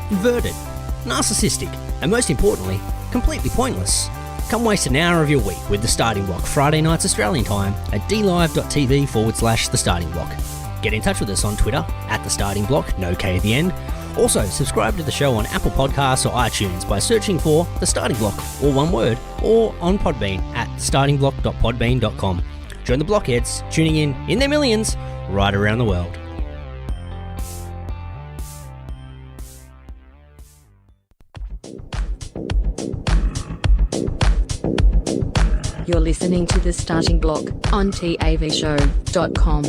inverted, narcissistic, and most importantly, completely pointless. Come waste an hour of your week with The Starting Block, Friday nights Australian time at dlive.tv/The Starting Block. Get in touch with us on Twitter at The Starting Block, no K at the end. Also, subscribe to the show on Apple Podcasts or iTunes by searching for The Starting Block, all one word, or on Podbean at startingblock.podbean.com. Join the blockheads, tuning in their millions, right around the world. You're listening to The Starting Block on TAVshow.com.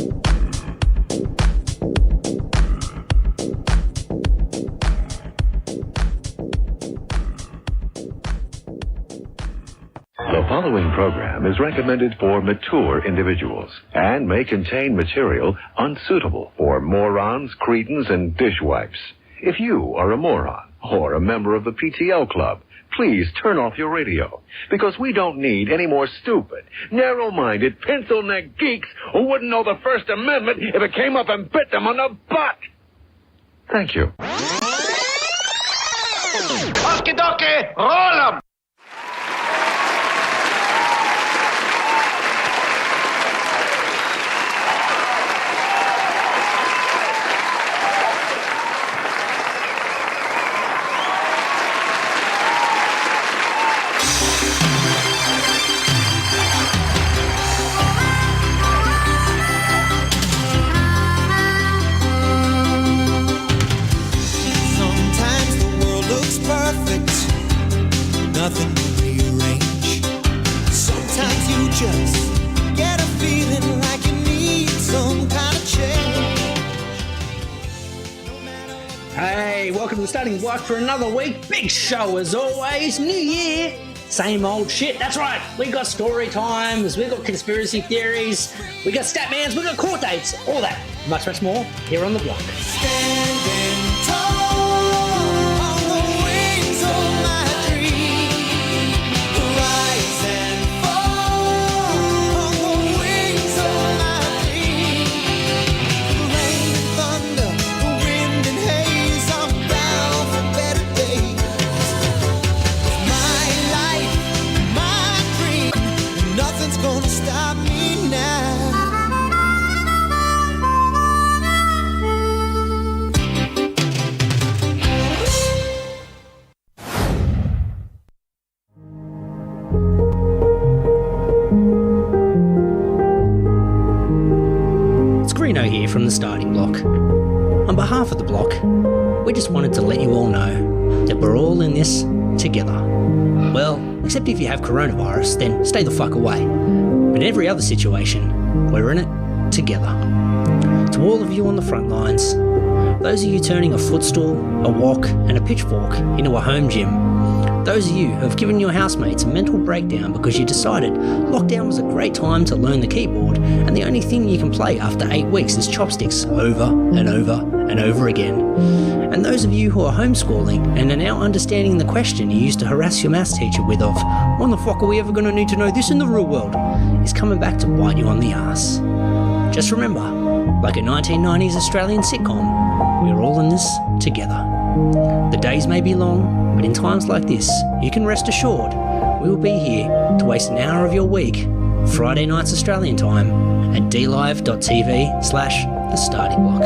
The following program is recommended for mature individuals and may contain material unsuitable for morons, cretins, and dishwipes. If you are a moron or a member of the PTL Club, please turn off your radio, because we don't need any more stupid, narrow-minded, pencil-neck geeks who wouldn't know the First Amendment if it came up and bit them on the butt. Thank you. Okie dokie, roll 'em! Nothing to rearrange. Sometimes you just get a feeling like you need some kind of change. Hey, welcome to The Starting Block for another week. Big show as always. New year, same old shit. That's right. We got story times, we got conspiracy theories, we got Statmans, we got court dates, all that. Much, much more here on the block. Standing tall on the wings of my dream. Rise and fall on the wings of my dream. Rain and thunder, wind and haze, I'm bound for better days. My life, my dream, nothing's gonna stop me now. It's Greeno here from The Starting Block. On behalf of the block, we just wanted to let you all know that we're all in this together. Well, except if you have coronavirus, then stay the fuck away. But in every other situation, we're in it together. To all of you on the front lines, those of you turning a footstool, a wok, and a pitchfork into a home gym, those of you who have given your housemates a mental breakdown because you decided lockdown was a great time to learn the keyboard and the only thing you can play after 8 weeks is chopsticks over and over and over again. And those of you who are homeschooling and are now understanding the question you used to harass your maths teacher with of, when the fuck are we ever going to need to know this in the real world, is coming back to bite you on the ass. Just remember, like a 1990s Australian sitcom, we're all in this together. The days may be long, but in times like this, you can rest assured we will be here to waste an hour of your week, Friday nights Australian time, at dlive.tv/The Starting Block.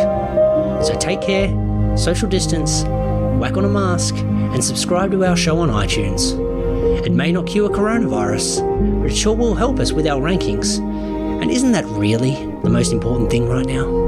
So take care, social distance, whack on a mask, and subscribe to our show on iTunes. It may not cure coronavirus, but it sure will help us with our rankings. And isn't that really the most important thing right now?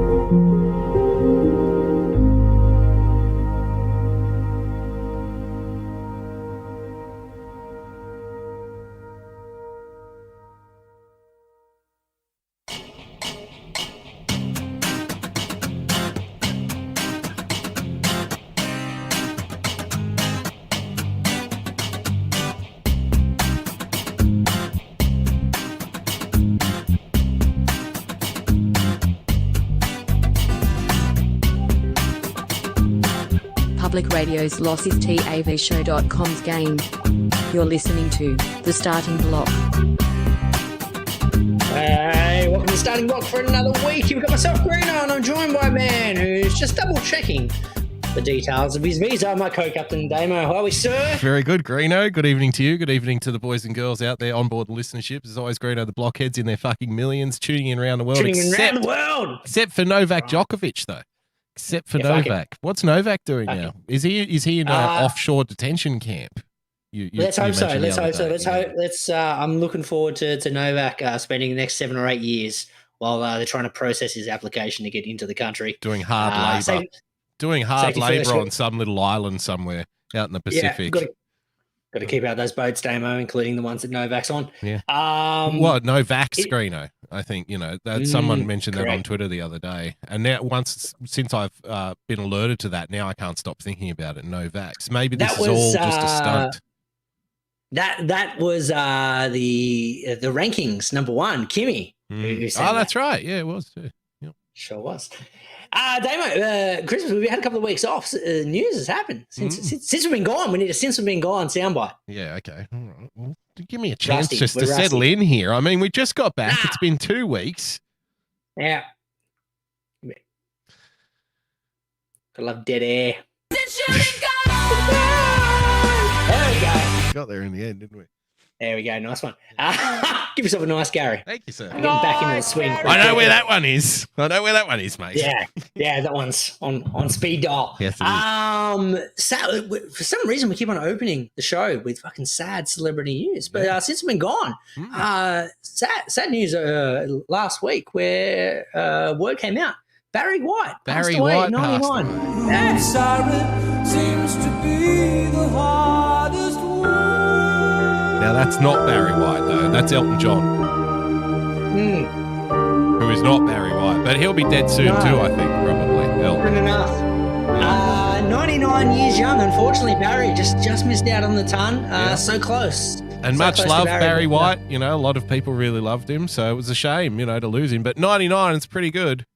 Public Radio's loss is TAVshow.com's game. You're listening to The Starting Block. Hey, welcome to The Starting Block for another week. We've got myself, Greeno, and I'm joined by a man who's just double checking the details of his visa. My co-captain, Damo. How are we, sir? Very good, Greeno. Good evening to you. Good evening to the boys and girls out there on board listenership. As always, Greeno, the blockheads in their fucking millions, tuning in around the world. Around the world. Except for Novak Djokovic, though. Except for Novak. What's Novak doing now? Is he in an offshore detention camp? Let's hope so. I'm looking forward to Novak spending the next 7 or 8 years while they're trying to process his application to get into the country. Doing hard labour. Doing hard labour on some little island somewhere out in the Pacific. Yeah, got to keep out those boats, Damo, including the ones that Novak's on. Yeah. Novak's Greeno. I think, that someone mentioned that on Twitter the other day. And now since I've been alerted to that, now I can't stop thinking about it. Novak's. Maybe this is all just a stunt. That was the rankings, number 1, Kimmy. Who said that's right. Yeah, it was too. Yep. Sure was. Damo, Christmas, we've had a couple of weeks off. News has happened since we've been gone. We need a since we've been gone soundbite. Yeah, okay. All right. Well, give me a chance to settle in here. I mean, we just got back. It's been 2 weeks. Yeah. I love dead air. There we go. Got there in the end, didn't we? There we go. Nice one. Give yourself a nice Gary. Thank you, sir. Getting back into the swing. I know where that one is. Mate. Yeah, that one's on speed dial. Yes, it is. For some reason, we keep on opening the show with fucking sad celebrity news. But since we've been gone, sad news last week where word came out. Barry White passed away at 91. Yeah. Siren seems to be the hardest one. Now, that's not Barry White, though. That's Elton John. Who is not Barry White. But he'll be dead soon, too, I think, probably. Good enough. 99 years young, unfortunately, Barry just missed out on the ton. So close. And much love, Barry White. A lot of people really loved him, so it was a shame, to lose him. But 99 is pretty good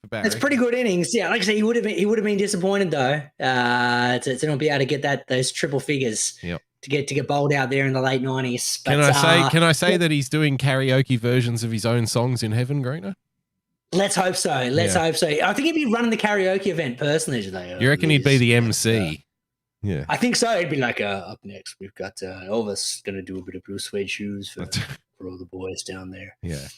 for Barry. It's pretty good innings. Yeah, like I say, he would have been disappointed, though, to not be able to get those triple figures. Yep. To get bowled out there in the late 90s. But, can I say that he's doing karaoke versions of his own songs in heaven, Greeno? Let's hope so. Hope so. I think he'd be running the karaoke event personally today. You reckon he'd be the MC? Yeah. I think so. He'd be like, up next, we've got Elvis going to do a bit of Blue Suede Shoes for all the boys down there. Yeah.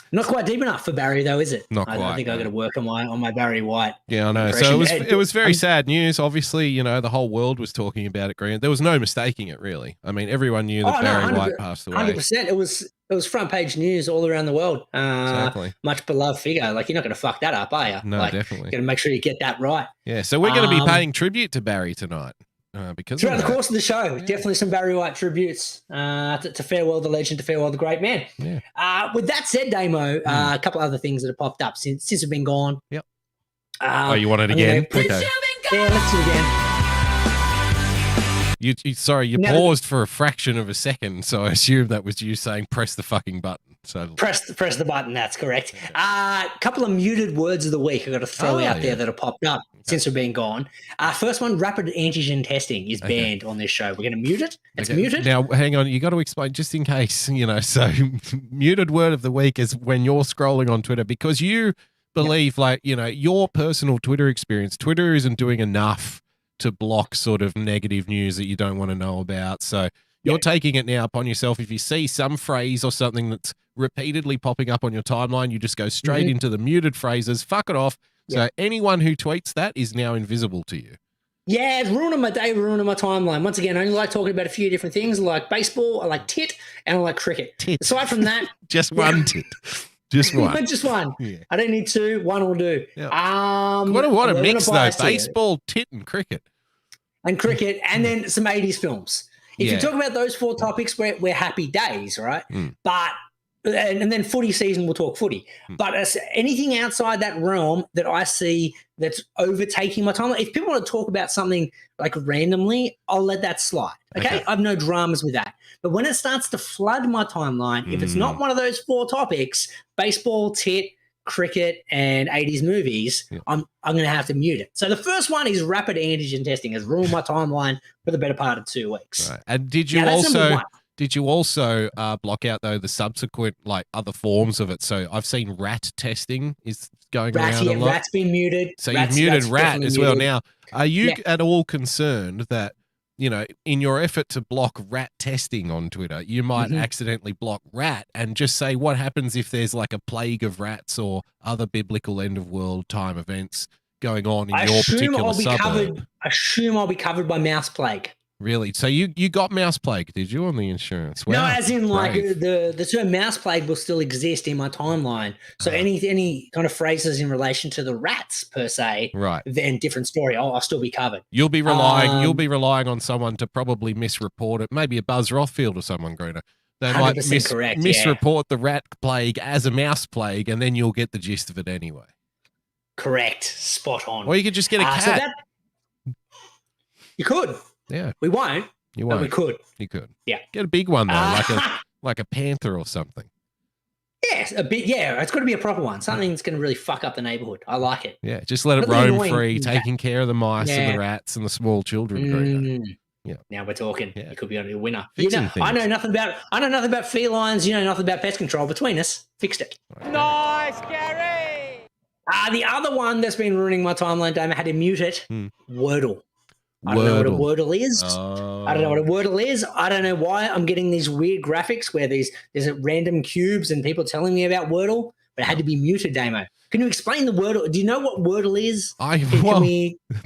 Not quite deep enough for Barry, though, is it? Not quite. I think I've got to work on my Barry White. Yeah, I know. Impression. So it was very sad news. Obviously, the whole world was talking about it, Green. There was no mistaking it, really. I mean, everyone knew that Barry White passed away. 100%. It was front page news all around the world. Exactly. Much beloved figure. Like, you're not going to fuck that up, are you? No, definitely. You're going to make sure you get that right. Yeah, so we're going to be paying tribute to Barry tonight. Because throughout the course of the show, definitely some Barry White tributes to farewell the legend, to farewell the great man. Yeah. With that said, Damo, a couple other things that have popped up since we've been gone. Yep. You want it again? Okay. Yeah, let's do it again. You paused for a fraction of a second, so I assume that was you saying press the fucking button. So press the button. That's correct. A couple of muted words of the week I've got to throw out there that have popped up since we've been gone. First one, rapid antigen testing is banned on this show. We're going to mute it. It's muted. Now, hang on. You got to explain just in case, so muted word of the week is when you're scrolling on Twitter because you believe your personal Twitter experience, Twitter isn't doing enough to block sort of negative news that you don't want to know about. So you're taking it now upon yourself. If you see some phrase or something that's repeatedly popping up on your timeline, you just go straight into the muted phrases, fuck it off. So anyone who tweets that is now invisible to you. Yeah, it's ruining my day, ruining my timeline. Once again, I only like talking about a few different things. I like baseball, I like tit, and I like cricket. Tit. Aside from that, just one tit. Just one. Just one. Yeah. I don't need two. One will do. Yep. What a mix, though. Baseball, tit, and cricket. And cricket, and then some 80s films. If you talk about those 4 topics, we're happy days, right? But and then footy season, we'll talk footy. But anything outside that realm that I see that's overtaking my time, if people want to talk about something like randomly, I'll let that slide. Okay? I have no dramas with that. But when it starts to flood my timeline, if it's not one of those 4 topics, baseball, tit, cricket, and 80s movies, I'm going to have to mute it. So the first one is rapid antigen testing has ruined my timeline for the better part of 2 weeks. Right. And did you also Did you also block out though the subsequent like other forms of it? So I've seen rat testing is going around a lot. Rat's been muted. So you've muted rat as well. Now, are you Yeah. at all concerned that, you know, in your effort to block rat testing on Twitter, you might accidentally block rat and just say what happens if there's like a plague of rats or other biblical end of world time events going on in your particular suburb? I assume I'll be covered by mouse plague. Really? So you got mouse plague, did you, on the insurance? Wow, no, as in like brave. the term mouse plague will still exist in my timeline. So any kind of phrases in relation to the rats per se, Right. then different story. I'll still be covered. You'll be relying on someone to probably misreport it, maybe a Buzz Rothfield or someone, Greeno. They might 100% correct, misreport the rat plague as a mouse plague, and then you'll get the gist of it anyway. Correct. Spot on. Or you could just get a cat. You could. Yeah. We won't. You But won't. we could. You could. Yeah. Get a big one though, like a panther or something. Yes, a bit. Yeah, it's got to be a proper one. Something that's going to really fuck up the neighborhood. I like it. Yeah, just let it Really roam annoying. free, taking care of the mice and Yeah. the rats and the small children. Greeno. Mm. Yeah. Now we're talking. Yeah. You could be on a winner. Fixing I know things. nothing about felines. You know nothing about pest control. Between us, fixed it. Nice, Gary! The other one that's been ruining my timeline, Dame, I had to mute it. Wordle. I don't know what a Wordle is. I don't know what a Wordle is. I don't know why I'm getting these weird graphics where there's random cubes and people telling me about Wordle, but it had to be muted, Damo. Can you explain the Wordle? Do you know what Wordle is?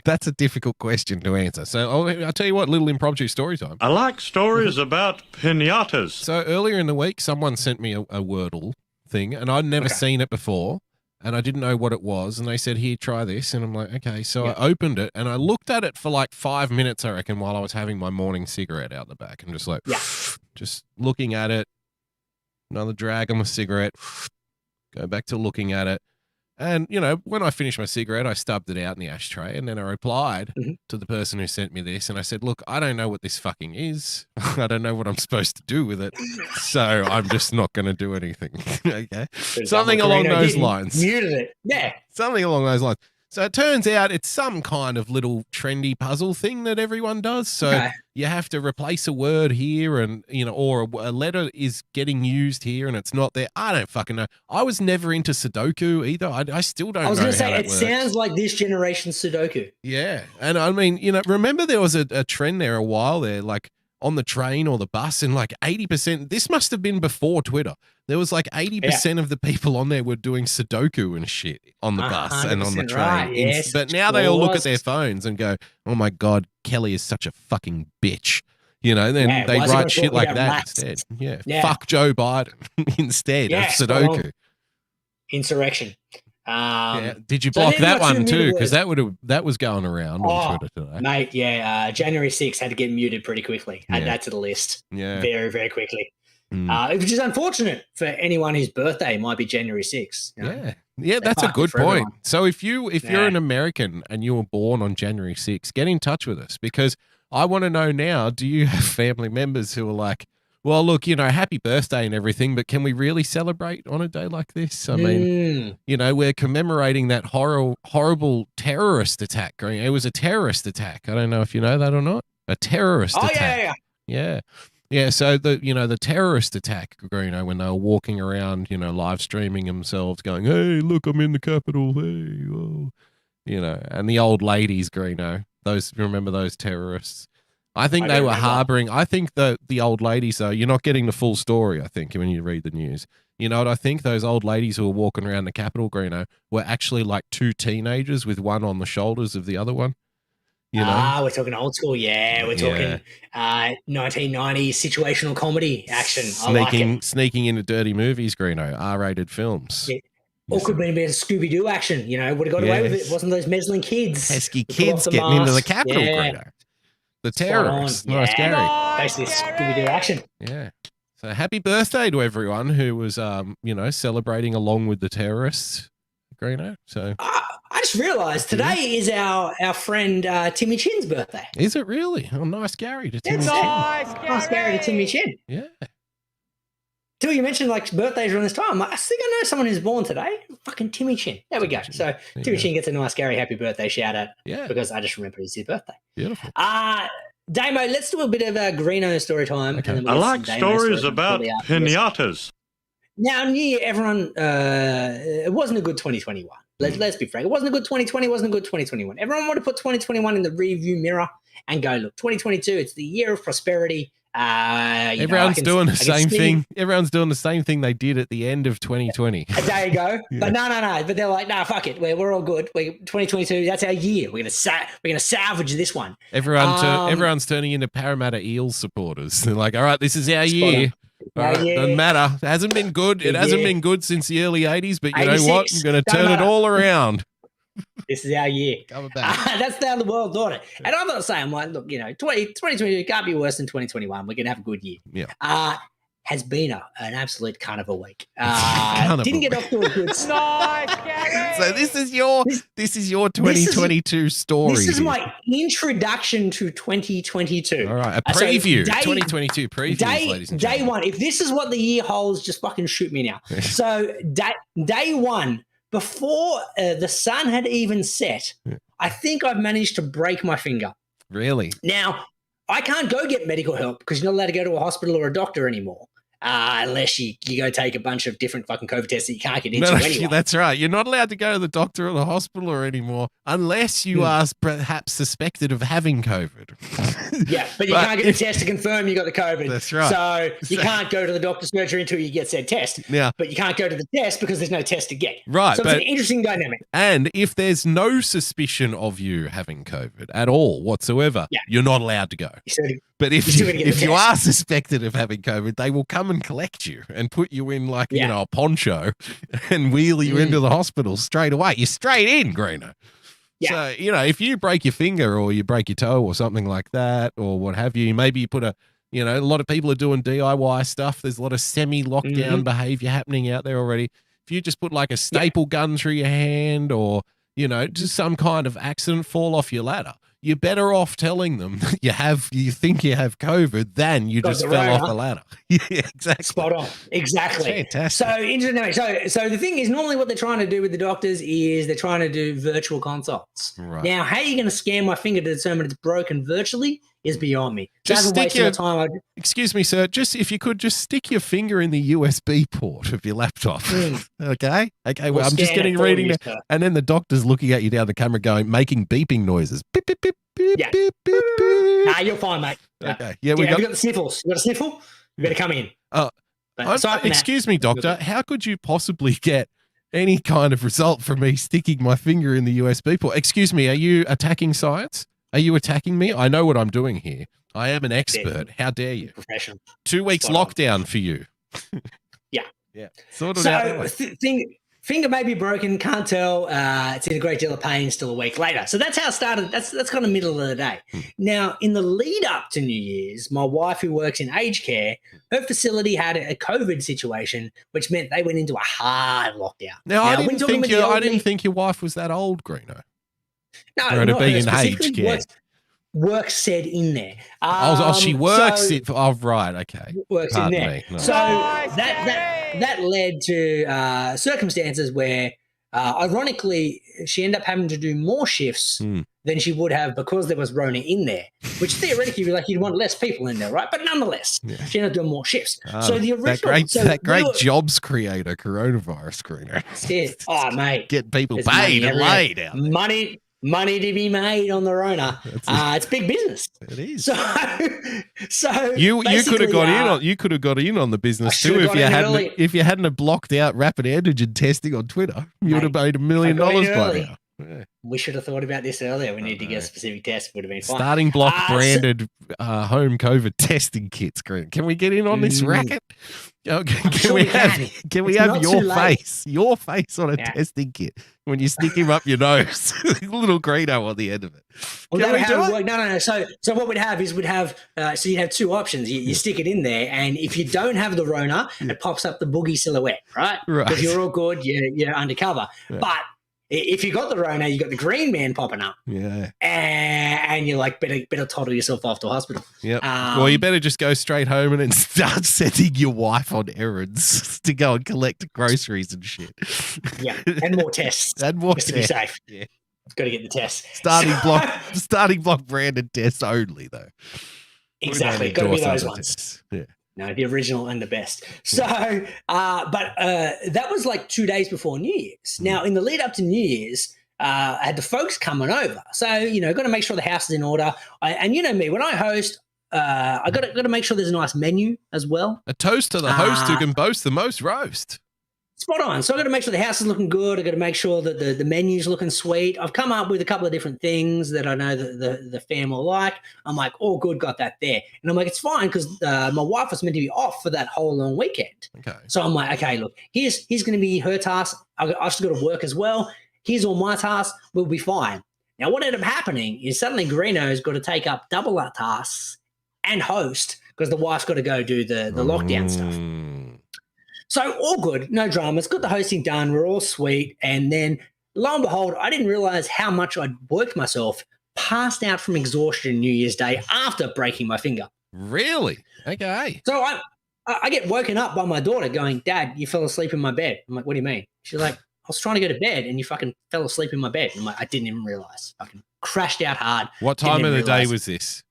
That's a difficult question to answer. So I'll tell you what, little impromptu story time. I like stories about pinatas. So earlier in the week, someone sent me a Wordle thing, and I'd never seen it before, and I didn't know what it was. And they said, here, try this. And I'm like, okay. So I opened it, and I looked at it for like 5 minutes, I reckon, while I was having my morning cigarette out the back. I'm just like, just looking at it, another drag on my cigarette, go back to looking at it. And, you know, when I finished my cigarette, I stubbed it out in the ashtray, and then I replied to the person who sent me this, and I said, look, I don't know what this fucking is. I don't know what I'm supposed to do with it, so I'm just not going to do anything. Okay? Something along those lines. Muted it. Yeah. Something along those lines. So it turns out it's some kind of little trendy puzzle thing that everyone does. So you have to replace a word here and, you know, or a letter is getting used here and it's not there. I don't fucking know. I was never into Sudoku either. I still don't know. I was going to say, it sounds like this generation's Sudoku. Yeah. And I mean, you know, remember there was a trend there a while there, like on the train or the bus, and like 80%, this must have been before Twitter. There was like 80% of the people on there were doing Sudoku and shit on the bus and on the train. Right, yes, but now they all look at their phones and go, oh my God, Kelly is such a fucking bitch. You know, then they write shit like that instead. Yeah. Fuck Joe Biden instead of Sudoku. Insurrection. Did you block that one too? Because that was going around on Twitter today. Mate, January 6th had to get muted pretty quickly. Add that to the list. Yeah. Very, very quickly. Which is unfortunate for anyone whose birthday might be January 6th. You know? Yeah, that's a good point. So if you're an American and you were born on January 6th, get in touch with us, because I want to know now, do you have family members who are like, well, look, you know, happy birthday and everything, but can we really celebrate on a day like this? I mean, you know, we're commemorating that horrible terrorist attack. It was a terrorist attack. I don't know if you know that or not. A terrorist attack. Yeah. So the terrorist attack, Greeno, when they were walking around, you know, live streaming themselves, going, "Hey, look, I'm in the Capitol." Hey, whoa. You know, and the old ladies, Greeno, remember those terrorists? I think they were harboring. I think the old ladies, though, you're not getting the full story. I think when you read the news, you know what I think? Those old ladies who were walking around the Capitol, Greeno, were actually like two teenagers with one on the shoulders of the other one. You know? We're talking old school. Yeah, we're talking 1990s situational comedy action. Sneaking into dirty movies, Greeno, R-rated films. Yeah. Or could have been a bit of Scooby-Doo action. You know, would have got away with it. It wasn't those meddling kids. Pesky kids getting into the Capitol, Greeno. The terrorists. Nice, Gary. Basically Scooby-Doo action. Yeah. So happy birthday to everyone who was, you know, celebrating along with the terrorists, Greeno. So I just realised today is our friend Timmy Chin's birthday. Is it really? Oh, nice Gary to Timmy Chin. Nice Gary to Timmy Chin. Yeah. Till you mentioned like birthdays around this time, I think I know someone who's born today. Fucking Timmy Chin. There we go. So Timmy Chin gets a nice Gary happy birthday shout out. Yeah. Because I just remembered it's his birthday. Beautiful. Damo, let's do a bit of Greeno story time. Okay. And then I we'll like get some Damo stories about before the outro. pinatas. Now, New Year, everyone, it wasn't a good 2021. Let's be frank. It wasn't a good 2020, wasn't a good 2021. Everyone wanted to put 2021 in the rearview mirror and go, look, 2022, it's the year of prosperity. Everyone's doing the same thing. Everyone's doing the same thing they did at the end of 2020. A day ago. Yeah. But no. But they're like, nah, fuck it. We're all good. 2022, that's our year. We're gonna salvage this one. Everyone's turning into Parramatta Eels supporters. They're like, all right, this is our year. All right, doesn't matter. It hasn't been good. It hasn't been good since the early 80s, but you know what? I'm going to turn it all around. This is our year. Coming back. That's how the world thought it. And I'm not saying, like, look, 2022 can't be worse than 2021. We're going to have a good year. Yeah. Has been an absolute kind of a week. Didn't get off to a good start. So this is your 2022 story. This is my introduction to 2022. All right, a preview, 2022 previews, ladies and day gentlemen. one. If this is what the year holds, just fucking shoot me now. So day one, before the sun had even set, I think I've managed to break my finger. Really? Now, I can't go get medical help because you're not allowed to go to a hospital or a doctor anymore. Unless you go take a bunch of different fucking COVID tests that you can't get into anyway. That's right. You're not allowed to go to the doctor or the hospital or anymore unless you are perhaps suspected of having COVID. Yeah, but you can't get a test to confirm you got the COVID. That's right. So you can't go to the doctor's surgery until you get said test. Yeah. But you can't go to the test because there's no test to get. Right. So it's an interesting dynamic. And if there's no suspicion of you having COVID at all whatsoever, you're not allowed to go. But if you are suspected of having COVID, they will come and collect you and put you in a poncho and wheel you into the hospital straight away. You're straight in, Greeno. Yeah. So, if you break your finger or you break your toe or something like that or what have you, maybe you put a lot of people are doing DIY stuff. There's a lot of semi-lockdown behavior happening out there already. If you just put like a staple gun through your hand or, just some kind of accident, fall off your ladder, you're better off telling them that you think you have COVID than you just fell off the ladder. Yeah, exactly. Spot on. Exactly. Fantastic. So interesting. So the thing is, normally what they're trying to do with the doctors is they're trying to do virtual consults. Right. Now, how are you going to scan my finger to determine it's broken virtually is beyond me. Just stick your time. Excuse me, sir. If you could just stick your finger in the USB port of your laptop. Okay. Well, I'm just getting reading it, and then the doctor's looking at you down the camera, making beeping noises. Beep beep beep beep beep beep. Nah, you're fine, mate. Okay. Yeah, we got the sniffles. You got a sniffle? You better come in. Excuse me, doctor. How could you possibly get any kind of result from me sticking my finger in the USB port? Excuse me. Are you attacking science? Are you attacking me? I know what I'm doing here. I am an expert. How dare you? Professional. 2 weeks lockdown for you. Yeah. Sort of. So finger may be broken. Can't tell. It's in a great deal of pain. Still a week later. So that's how it started. That's kind of middle of the day. Now, in the lead up to New Year's, my wife, who works in aged care, her facility had a COVID situation, which meant they went into a hard lockdown. Now I didn't think your wife was that old, Greeno. No, or not being in aged care. Work said in there. She works it. Oh, right. Okay. Works in there. No. So that led to circumstances where, ironically, she ended up having to do more shifts than she would have because there was Rona in there, which theoretically you'd want less people in there, right? But nonetheless, she ended up doing more shifts. So the original that great jobs creator, coronavirus creator. Oh, mate, get people paid and laid out. Money to be made on the Rona. It's big business. It is. So you could have got in on the business too if you hadn't have blocked out rapid antigen testing on Twitter. You would have made $1 million by now. Yeah. We should have thought about this earlier. We need to get a specific test. Would have been fine. Starting block branded home COVID testing kits. Can we get in on this racket? Can we have your face on a testing kit when you stick him up your nose? Little Greeno on the end of it. No. So what we'd have is you'd have 2 options. You stick it in there, and if you don't have the Rona, it pops up the boogie silhouette, right? Because you're all good. You're undercover, but if you got the Rona, you got the green man popping up. Yeah. And you're like, better toddle yourself off to hospital. Yep. Well, you better just go straight home and then start sending your wife on errands to go and collect groceries and shit. Yeah. And more tests. And more tests. To be safe. Yeah. I've got to get the test. Starting block branded tests only, though. Exactly. Got to be those ones. Tests. Yeah. No, the original and the best. So, but that was like 2 days before New Year's. Now, in the lead up to New Year's, I had the folks coming over. So, got to make sure the house is in order. And you know me, when I host, I got to make sure there's a nice menu as well. A toast to the host who can boast the most roast. Spot on. So I got to make sure the house is looking good. I got to make sure that the menu's looking sweet. I've come up with a couple of different things that I know that the fam will like. I'm like, all good, got that there. And I'm like, it's fine because my wife was meant to be off for that whole long weekend. Okay. So I'm like, okay, look, here's going to be her task. I've still got to work as well. Here's all my tasks. We'll be fine. Now, what ended up happening is suddenly Greeno's got to take up double our tasks and host because the wife's got to go do the lockdown stuff. So all good, no dramas, got the hosting done, we're all sweet. And then lo and behold, I didn't realize how much I'd worked myself, passed out from exhaustion New Year's Day after breaking my finger. Really? Okay. So I get woken up by my daughter going, Dad, you fell asleep in my bed. I'm like, what do you mean? She's like, I was trying to go to bed and you fucking fell asleep in my bed. I'm like, I didn't even realize. Fucking crashed out hard. What time of the day was this?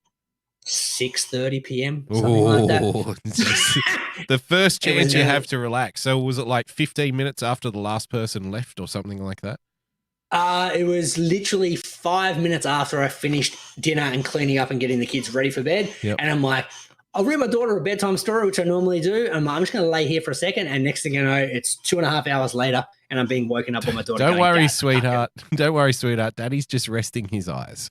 6:30 p.m. Something like that. The first chance you have to relax. So was it like 15 minutes after the last person left or something like that? It was literally 5 minutes after I finished dinner and cleaning up and getting the kids ready for bed. Yep. And I'm like, I'll read my daughter a bedtime story, which I normally do. I'm just going to lay here for a second. And next thing you know, it's 2.5 hours later and I'm being woken up by my daughter. Don't worry, sweetheart. Don't worry, sweetheart. Daddy's just resting his eyes.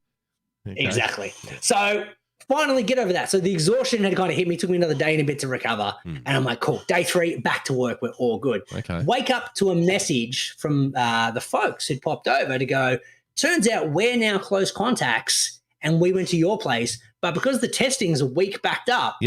Okay. Exactly. So finally get over that. So the exhaustion had kind of hit me, took me another day and a bit to recover. And I'm like, cool, day 3, back to work. We're all good. Okay. Wake up to a message from the folks who'd popped over to go, turns out we're now close contacts and we went to your place. But because the testing's a week backed up,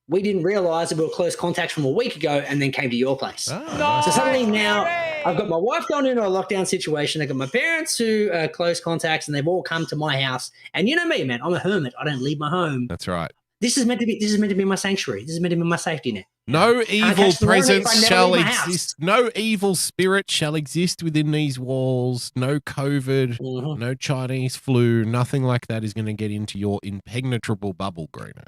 we didn't realize that we were close contacts from a week ago and then came to your place. Oh, so suddenly now I've got my wife going into a lockdown situation. I've got my parents who are close contacts and they've all come to my house. And you know me, man, I'm a hermit. I don't leave my home. That's right. This is meant to be my sanctuary. This is meant to be my safety net. No evil presence shall exist. No evil spirit shall exist within these walls. No COVID, no Chinese flu, nothing like that is going to get into your impenetrable bubble, Greeno.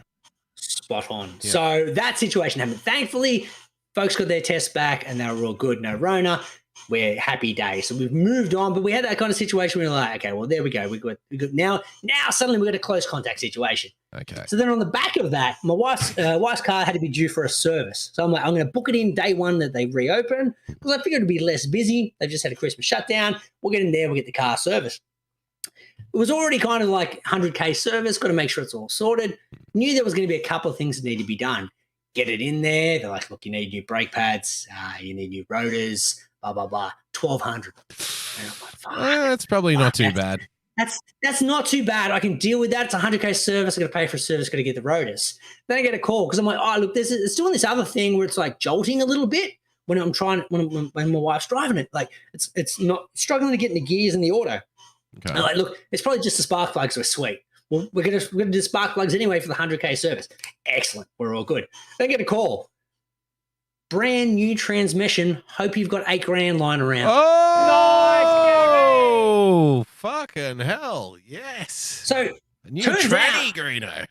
Spot on. Yeah. So that situation happened. Thankfully, folks got their tests back and they were all good. No Rona. We're happy days. So we've moved on, but we had that kind of situation where we're like, okay, well, there we go. We got now suddenly we got a close contact situation. Okay. So then on the back of that, my wife's car had to be due for a service. So I'm like, I'm going to book it in day 1 that they reopen because I figured it'd be less busy. They've just had a Christmas shutdown. We'll get in there. We'll get the car serviced. It was already kind of like 100K service. Got to make sure it's all sorted. Knew there was going to be a couple of things that need to be done. Get it in there. They're like, look, you need new brake pads. You need new rotors. Blah, blah, blah. 1,200. And I'm like, fuck. That's probably not too bad. That's not too bad. I can deal with that. It's a 100K service. I got to pay for a service. Got to get the rotors. Then I get a call because I'm like, oh, look, it's doing this other thing where it's like jolting a little bit when when my wife's driving it. Like it's not struggling to get in the gears in the auto. Okay. I'm like, look, it's probably just the spark plugs. We're sweet. Well, we're gonna do spark plugs anyway for the 100K service. Excellent. We're all good. Then I get a call. Brand new transmission. Hope you've got $8,000 lying around. Oh, fucking hell. Yes. So a new tranny, Greeno.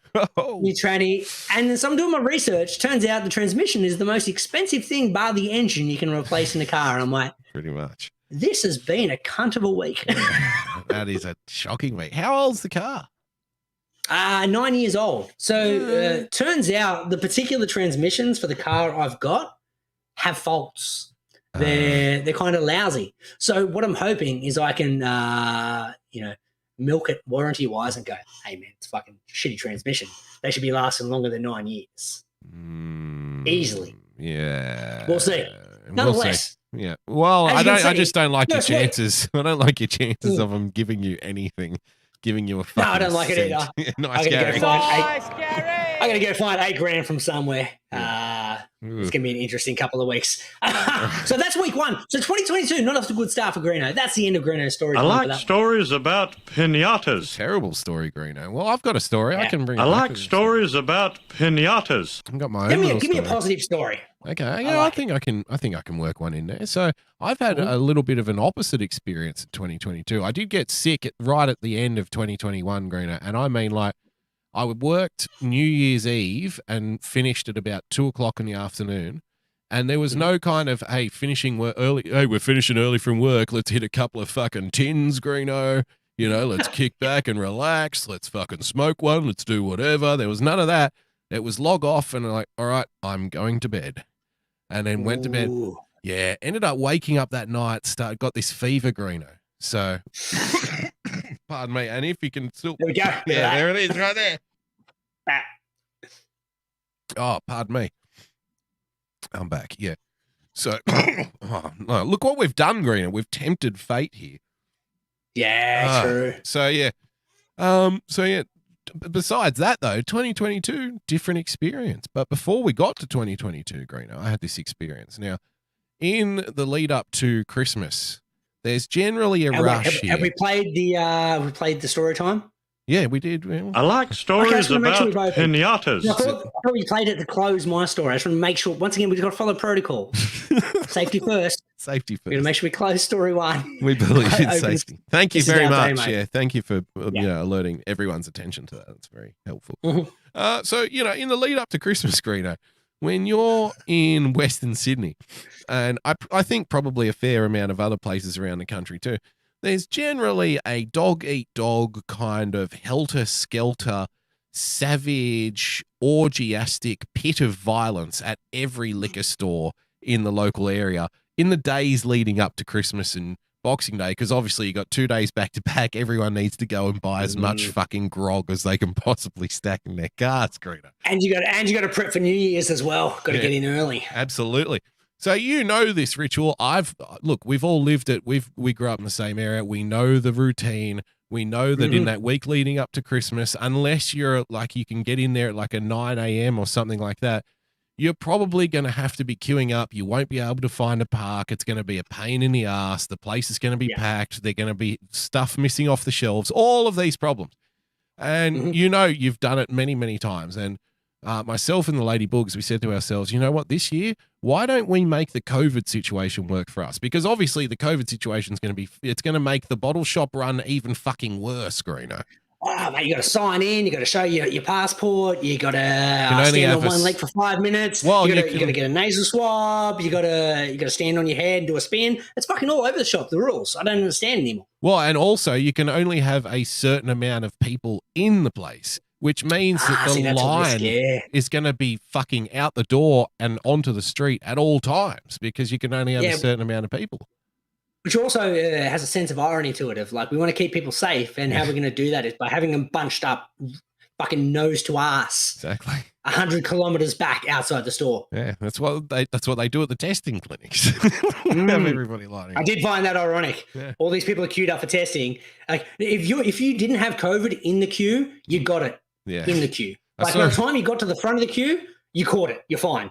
New tranny. And then so I'm doing my research. Turns out the transmission is the most expensive thing bar the engine you can replace in a car. And I'm like, pretty much. This has been a cunt of a week. That is a shocking week. How old's the car? 9 years old. So turns out the particular transmissions for the car I've got have faults. They're kind of lousy. So what I'm hoping is I can, milk it warranty-wise and go, hey, man, it's fucking shitty transmission. They should be lasting longer than 9 years. Easily. Yeah. We'll see. Nonetheless. Yeah. Well, I just don't like your chances. I don't like your chances of them giving you anything. Giving you a fucking I don't like it either. Nice, Gary. I gotta go find $8,000 from somewhere. It's gonna be an interesting couple of weeks. So that's week 1. So 2022, not off to a good start for Greeno. That's the end of Greeno's story. I like stories about pinatas. Terrible story, Greeno. Well, I've got a story. I can bring. I like stories about pinatas. I've got my own. Give me a positive story. Okay, yeah, I think I can work one in there. So I've had a little bit of an opposite experience in 2022. I did get sick right at the end of 2021, Greeno, and I mean, like, I worked New Year's Eve and finished at about 2:00 in the afternoon, and there was no kind of, hey, finishing work early. Hey, we're finishing early from work. Let's hit a couple of fucking tins, Greeno. You know, let's kick back and relax. Let's fucking smoke one. Let's do whatever. There was none of that. It was log off and like, all right, I'm going to bed. And then went to bed. Yeah, ended up waking up that night, got this fever, Greeno. So, pardon me. And if you can still. There we go. Yeah, there it is right there. Oh, pardon me. I'm back. Yeah. So, oh, no, look what we've done, Greeno. We've tempted fate here. Yeah, true. So, yeah. Besides that, though, 2022, different experience. But before we got to 2022, Greeno, I had this experience. Now, in the lead up to Christmas, there's generally a rush here. Have we played the story time? Yeah, we did. I like stories about pinatas. I thought we played it to close my story. I just want to make sure, once again, we've got to follow protocol. Safety first. Safety first. We're going to make sure we close story one. We believe in safety. Thank you very much. Day, thank you for alerting everyone's attention to that. That's very helpful. So, in the lead up to Christmas, Greeno, when you're in Western Sydney, and I think probably a fair amount of other places around the country too, there's generally a dog-eat-dog kind of helter-skelter, savage, orgiastic pit of violence at every liquor store in the local area in the days leading up to Christmas and Boxing Day, because obviously you got 2 days back-to-back. Everyone needs to go and buy as much fucking grog as they can possibly stack in their cars, Greeno. And you got to prep for New Year's as well. Got to get in early. Absolutely. So this ritual. We've all lived it. We grew up in the same area. We know the routine. We know that in that week leading up to Christmas, unless you're like you can get in there at like a 9 a.m. or something like that, you're probably going to have to be queuing up. You won't be able to find a park. It's going to be a pain in the ass. The place is going to be packed. There's going to be stuff missing off the shelves. All of these problems. And you've done it many, many times. And myself and the Lady Boogs, we said to ourselves, you know what, this year, why don't we make the COVID situation work for us? Because obviously the COVID situation is going to make the bottle shop run even fucking worse, Greeno. Oh, mate, you got to sign in. You got to show your passport. You got to stand on one leg for 5 minutes. Well, you got to get a nasal swab. You got to stand on your head and do a spin. It's fucking all over the shop. The rules. I don't understand anymore. Well, and also you can only have a certain amount of people in the place, which means that the line is going to be fucking out the door and onto the street at all times because you can only have a certain amount of people. Which also has a sense of irony to it of like, we want to keep people safe, and how we're going to do that is by having them bunched up fucking nose to ass. Exactly. 100 kilometers back outside the store. Yeah, that's what they do at the testing clinics. Have everybody lining up. I did find that ironic. Yeah. All these people are queued up for testing. Like, if you didn't have COVID in the queue, you got it in the queue. Like, by the time you got to the front of the queue, you caught it. You're fine.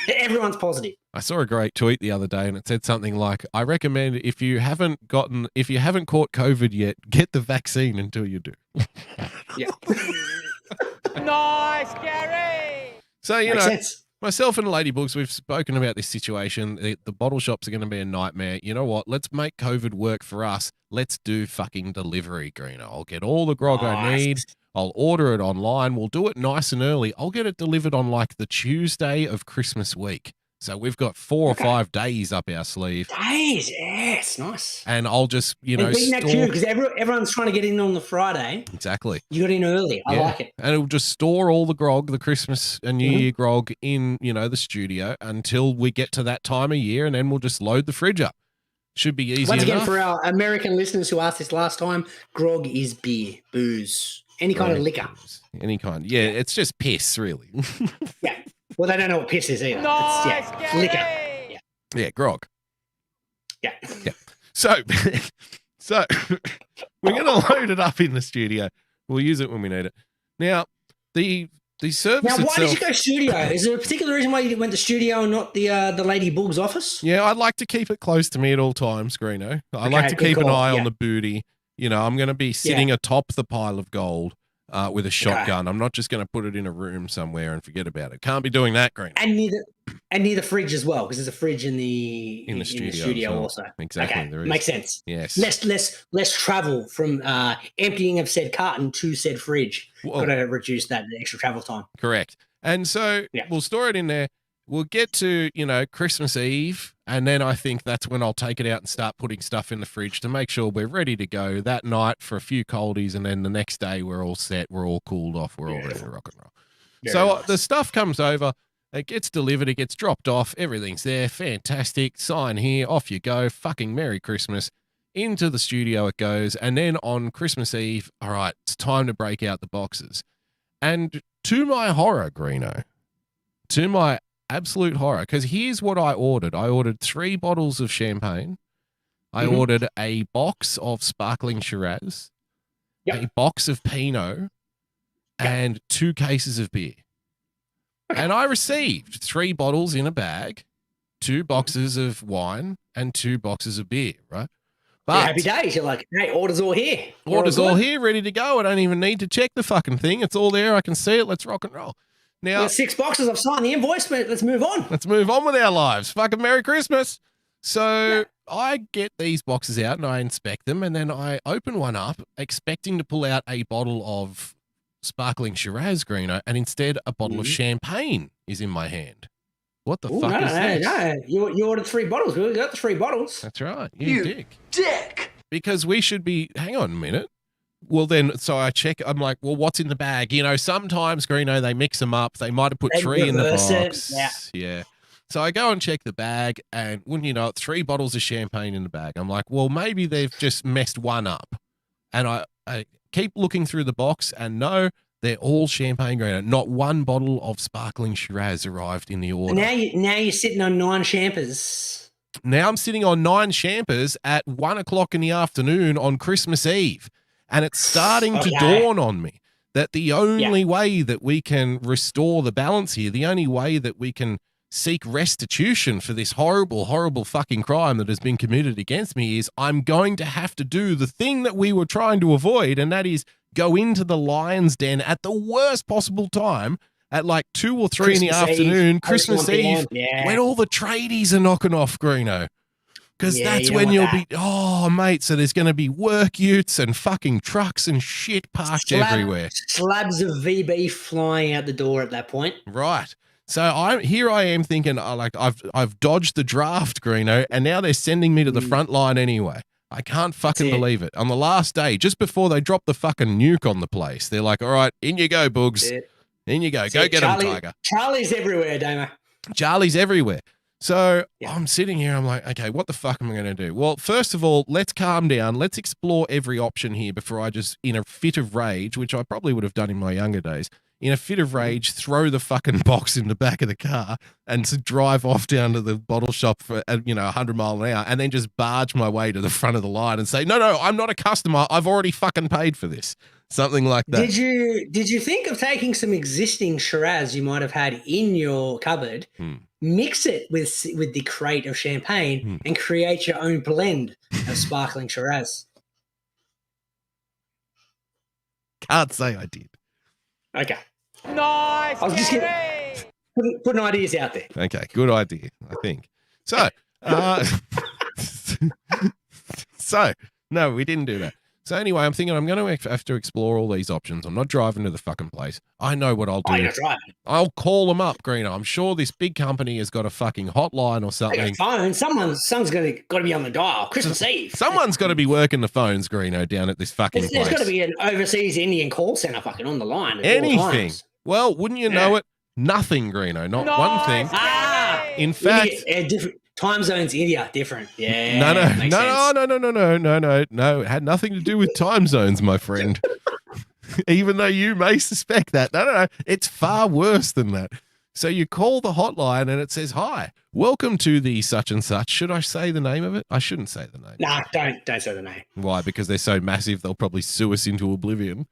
Everyone's positive. I saw a great tweet the other day, and it said something like, I recommend if you haven't caught COVID yet, get the vaccine until you do. Yeah. Nice, Gary. So, myself and Ladybooks, we've spoken about this situation. The bottle shops are going to be a nightmare. You know what? Let's make COVID work for us. Let's do fucking delivery, Greeno. I'll get all the grog I need. I'll order it online. We'll do it nice and early. I'll get it delivered on like the Tuesday of Christmas week. So we've got 4 or 5 days up our sleeve. Days, yes, nice. And I'll just, beating that queue because everyone's trying to get in on the Friday. Exactly. You got in early. I like it. And it'll just store all the grog, the Christmas and New Year grog in, the studio until we get to that time of year, and then we'll just load the fridge up. Should be easy Once again, enough. for our American listeners who asked this last time, grog is beer, booze, any kind of liquor. Any kind. Yeah, it's just piss, really. Yeah. Well, they don't know what piss is either. Nice, it's liquor. Yeah, grog. Yeah. So we're going to load it up in the studio. We'll use it when we need it. Now, the service Now, why itself, did you go studio? Is there a particular reason why you went to studio and not the Lady Boog's office? Yeah, I'd like to keep it close to me at all times, Greeno. I like to keep an eye on the booty. I'm going to be sitting atop the pile of gold. with a shotgun. I'm not just going to put it in a room somewhere and forget about it. Can't be doing that, Green. And near the fridge as well, because there's a fridge in the studio well. also. Exactly. Okay. There is. Makes sense. Yes. Less travel from emptying of said carton to said fridge. Got to reduce that extra travel time. Correct. And so we'll store it in there. We'll get to, Christmas Eve, and then I think that's when I'll take it out and start putting stuff in the fridge to make sure we're ready to go that night for a few coldies, and then the next day we're all set, we're all cooled off, we're all ready to rock and roll. So nice. The stuff comes over, it gets delivered, it gets dropped off, everything's there, fantastic, sign here, off you go, fucking Merry Christmas. Into the studio it goes, and then on Christmas Eve, all right, it's time to break out the boxes. And to my horror, Greeno, to my absolute horror, because here's what I ordered. I ordered 3 bottles of champagne. I ordered a box of sparkling Shiraz, a box of Pinot, and 2 cases of beer. Okay. And I received 3 bottles in a bag, 2 boxes of wine, and 2 boxes of beer, right? But happy days. You're like, hey, orders all here. Orders all here, ready to go. I don't even need to check the fucking thing. It's all there. I can see it. Let's rock and roll. Now, 6 boxes. I've signed the invoice, but let's move on. Let's move on with our lives. Fucking Merry Christmas. So I get these boxes out and I inspect them, and then I open one up expecting to pull out a bottle of sparkling Shiraz, Greeno, and instead a bottle of champagne is in my hand. What the fuck is this? No. You ordered 3 bottles. We got the 3 bottles. That's right. You dick. Because we should be, hang on a minute. Well, then, so I check. I'm like, well, what's in the bag? Sometimes, Greeno, they mix them up. They might have put 3 in the box. Yeah. So I go and check the bag, and wouldn't you know it, 3 bottles of champagne in the bag. I'm like, well, maybe they've just messed one up. And I keep looking through the box, and no, they're all champagne, Greeno. Not one bottle of sparkling Shiraz arrived in the order. Now you're sitting on 9 champers. Now I'm sitting on 9 champers at 1:00 in the afternoon on Christmas Eve. And it's starting to dawn on me that the only way that we can restore the balance here, the only way that we can seek restitution for this horrible, horrible fucking crime that has been committed against me is I'm going to have to do the thing that we were trying to avoid, and that is go into the lion's den at the worst possible time at like 2 or 3 in the afternoon, Christmas Eve, when all the tradies are knocking off, Greeno. Because that's when you'll be, mate, so there's going to be work utes and fucking trucks and shit parked everywhere. Slabs of VB flying out the door at that point. Right. So I am thinking, I've dodged the draft, Greeno, and now they're sending me to the front line anyway. I can't fucking believe it. On the last day, just before they drop the fucking nuke on the place, they're like, all right, in you go, Boogs. In you go. Go get them, Tiger. Charlie's everywhere, Damo. Charlie's everywhere. So I'm sitting here, I'm like, okay, what the fuck am I going to do? Well, first of all, let's calm down. Let's explore every option here before I just, in a fit of rage, which I probably would have done in my younger days, in a fit of rage, throw the fucking box in the back of the car and to drive off down to the bottle shop for, 100 miles an hour and then just barge my way to the front of the line and say, no, I'm not a customer. I've already fucking paid for this. Something like that. Did you think of taking some existing Shiraz you might have had in your cupboard, mix it with the crate of champagne, and create your own blend of sparkling Shiraz? Can't say I did. Okay. Nice. I was just putting ideas out there. Okay, good idea, I think. So, no, we didn't do that. So anyway, I'm thinking I'm going to have to explore all these options. I'm not driving to the fucking place. I know what I'll do. You're driving. I'll call them up, Greeno. I'm sure this big company has got a fucking hotline or something. Phone. Someone's got to be on the dial. Christmas Eve. Someone's got to be working the phones, Greeno, down at this fucking place. There's got to be an overseas Indian call center fucking on the line. Anything. Well, wouldn't you know it? Nothing, Greeno. Not one thing. In fact, different. Time zones, India, different. Yeah. No. It had nothing to do with time zones, my friend. Even though you may suspect that. No. It's far worse than that. So you call the hotline and it says, hi, welcome to the such and such. Should I say the name of it? I shouldn't say the name. Nah, don't say the name. Why? Because they're so massive, they'll probably sue us into oblivion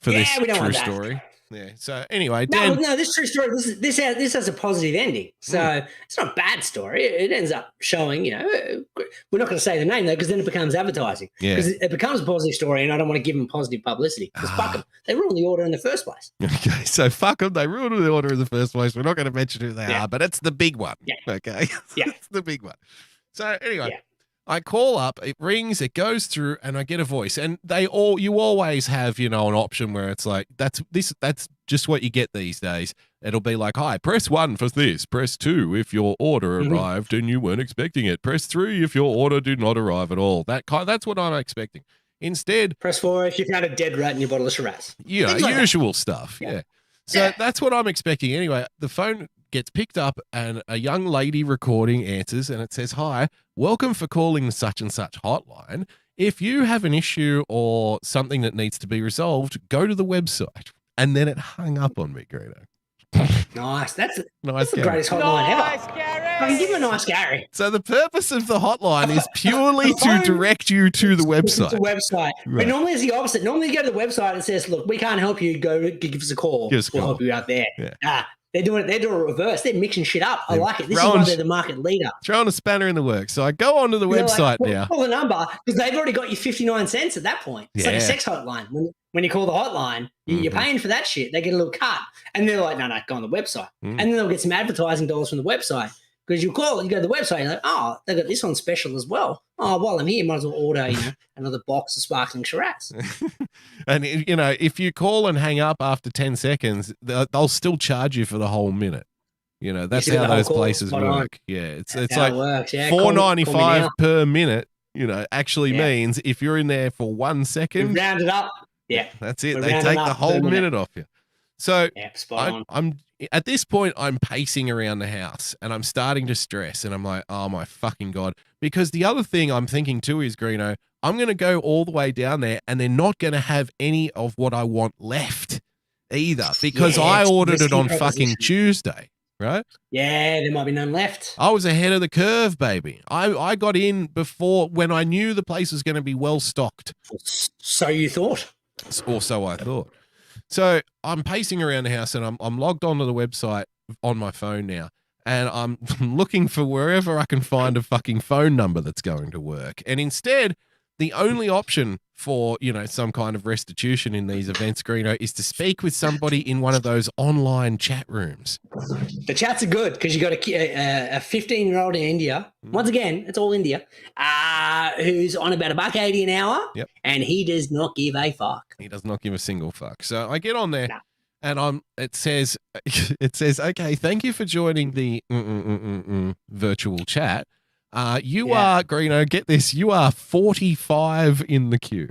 for this true story. Yeah. So anyway, No, Dan, no, this true story. This has a positive ending, so it's not a bad story. It ends up showing, we're not going to say the name though, because then it becomes advertising. Yeah. Because it becomes a positive story, and I don't want to give them positive publicity. Because fuck them, they ruined the order in the first place. Okay, so fuck them. They ruined the order in the first place. We're not going to mention who they are, but it's the big one. Yeah. Okay. Yeah. It's the big one. So anyway, I call up, it rings, it goes through, and I get a voice. And you always have, an option where it's like, that's just what you get these days. It'll be like, hi, press 1 for this, press 2 if your order arrived and you weren't expecting it, press 3 if your order did not arrive at all. That's what I'm expecting. Instead, press 4 if you found a dead rat in your bottle of Shiraz. Usual stuff. Yeah. So that's what I'm expecting. Anyway, the phone gets picked up and a young lady recording answers, and it says, hi, welcome for calling the such and such hotline. If you have an issue or something that needs to be resolved, go to the website. And then it hung up on me, Greeno. Nice. That's the Gary. greatest hotline Nice, ever. Gary. I can give him a nice Gary. So the purpose of the hotline is purely to direct you to the website. The website. Right. But normally it's the opposite. Normally you go to the website and it says, look, we can't help you. Give us a call. Give us a We'll call. help you out there. Yeah. They're doing it reverse. They're mixing shit up. I like it. This is why they're the market leader. Throwing a spanner in the works. So I go onto the website now. Call the number because they've already got you 59 cents at that point. It's like a sex hotline. When you call the hotline, you're paying for that shit. They get a little cut. And they're like, no, go on the website. And then they'll get some advertising dollars from the website. Because you go to the website, you're like, oh, they got this on special as well. Oh, while I'm here, might as well order, another box of sparkling Shiraz. And, if you call and hang up after 10 seconds, they'll still charge you for the whole minute. That's how those places work. Yeah, it's like $4.95 per minute, actually means if you're in there for 1 second. Round it up. Yeah. That's it. They take the whole minute off you. So I'm at this point, I'm pacing around the house and I'm starting to stress and I'm like, oh my fucking God. Because the other thing I'm thinking too is, Greeno, I'm going to go all the way down there and they're not going to have any of what I want left either because I ordered it on fucking Tuesday, right? Yeah, there might be none left. I was ahead of the curve, baby. I got in before when I knew the place was going to be well stocked. So you thought? Or so I thought. So I'm pacing around the house and I'm logged onto the website on my phone now and I'm looking for wherever I can find a fucking phone number that's going to work. And instead, the only option for, some kind of restitution in these events, Greeno, is to speak with somebody in one of those online chat rooms. The chats are good because you got a 15-year-old in India. Once again, it's all India, who's on about $1.80 an hour. Yep. And he does not give a fuck. He does not give a single fuck. So I get on there and it says, okay, thank you for joining the virtual chat. You are, Greeno, get this, you are 45 in the queue.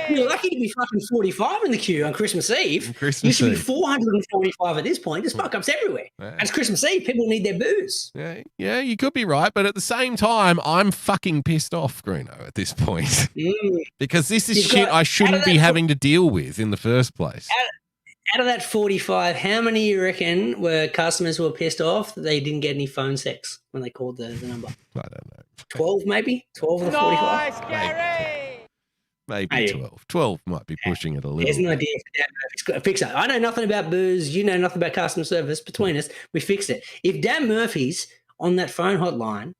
You're lucky to be fucking 45 in the queue on Christmas Eve. You should be 445 at this point. There's fuck-ups everywhere. Yeah. And it's Christmas Eve. People need their booze. Yeah, you could be right. But at the same time, I'm fucking pissed off, Greeno, at this point. Because this is shit I shouldn't be having to deal with in the first place. Out of that 45, how many you reckon were customers who were pissed off that they didn't get any phone sex when they called the number? I don't know. 12 maybe? 12 of the 45? Nice, Gary. Maybe 12. 12 might be pushing it a little. There's an idea for Dan Murphy's got to fix it. I know nothing about booze. You know nothing about customer service. Between us, we fixed it. If Dan Murphy's on that phone hotline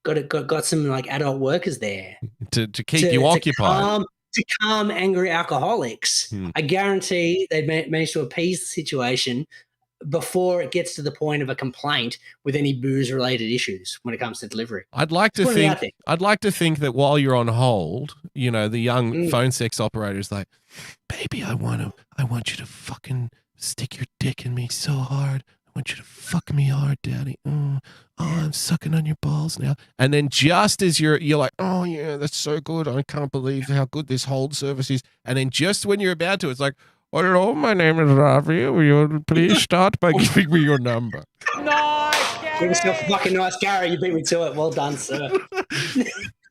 got some like adult workers there to keep you occupied. To calm angry alcoholics, I guarantee they've managed to appease the situation before it gets to the point of a complaint with any booze-related issues when it comes to delivery. I'd like to think that while you're on hold, the young phone sex operator's like, baby, I want you to fucking stick your dick in me so hard. I want you to fuck me hard, daddy. Oh, I'm sucking on your balls now. And then just as you're like, oh yeah, that's so good. I can't believe how good this hold service is. And then just when you're about to, it's like, hello, my name is Ravi. Will you please start by giving me your number? Nice, Gary. Give yourself a fucking nice Gary. You beat me to it. Well done, sir.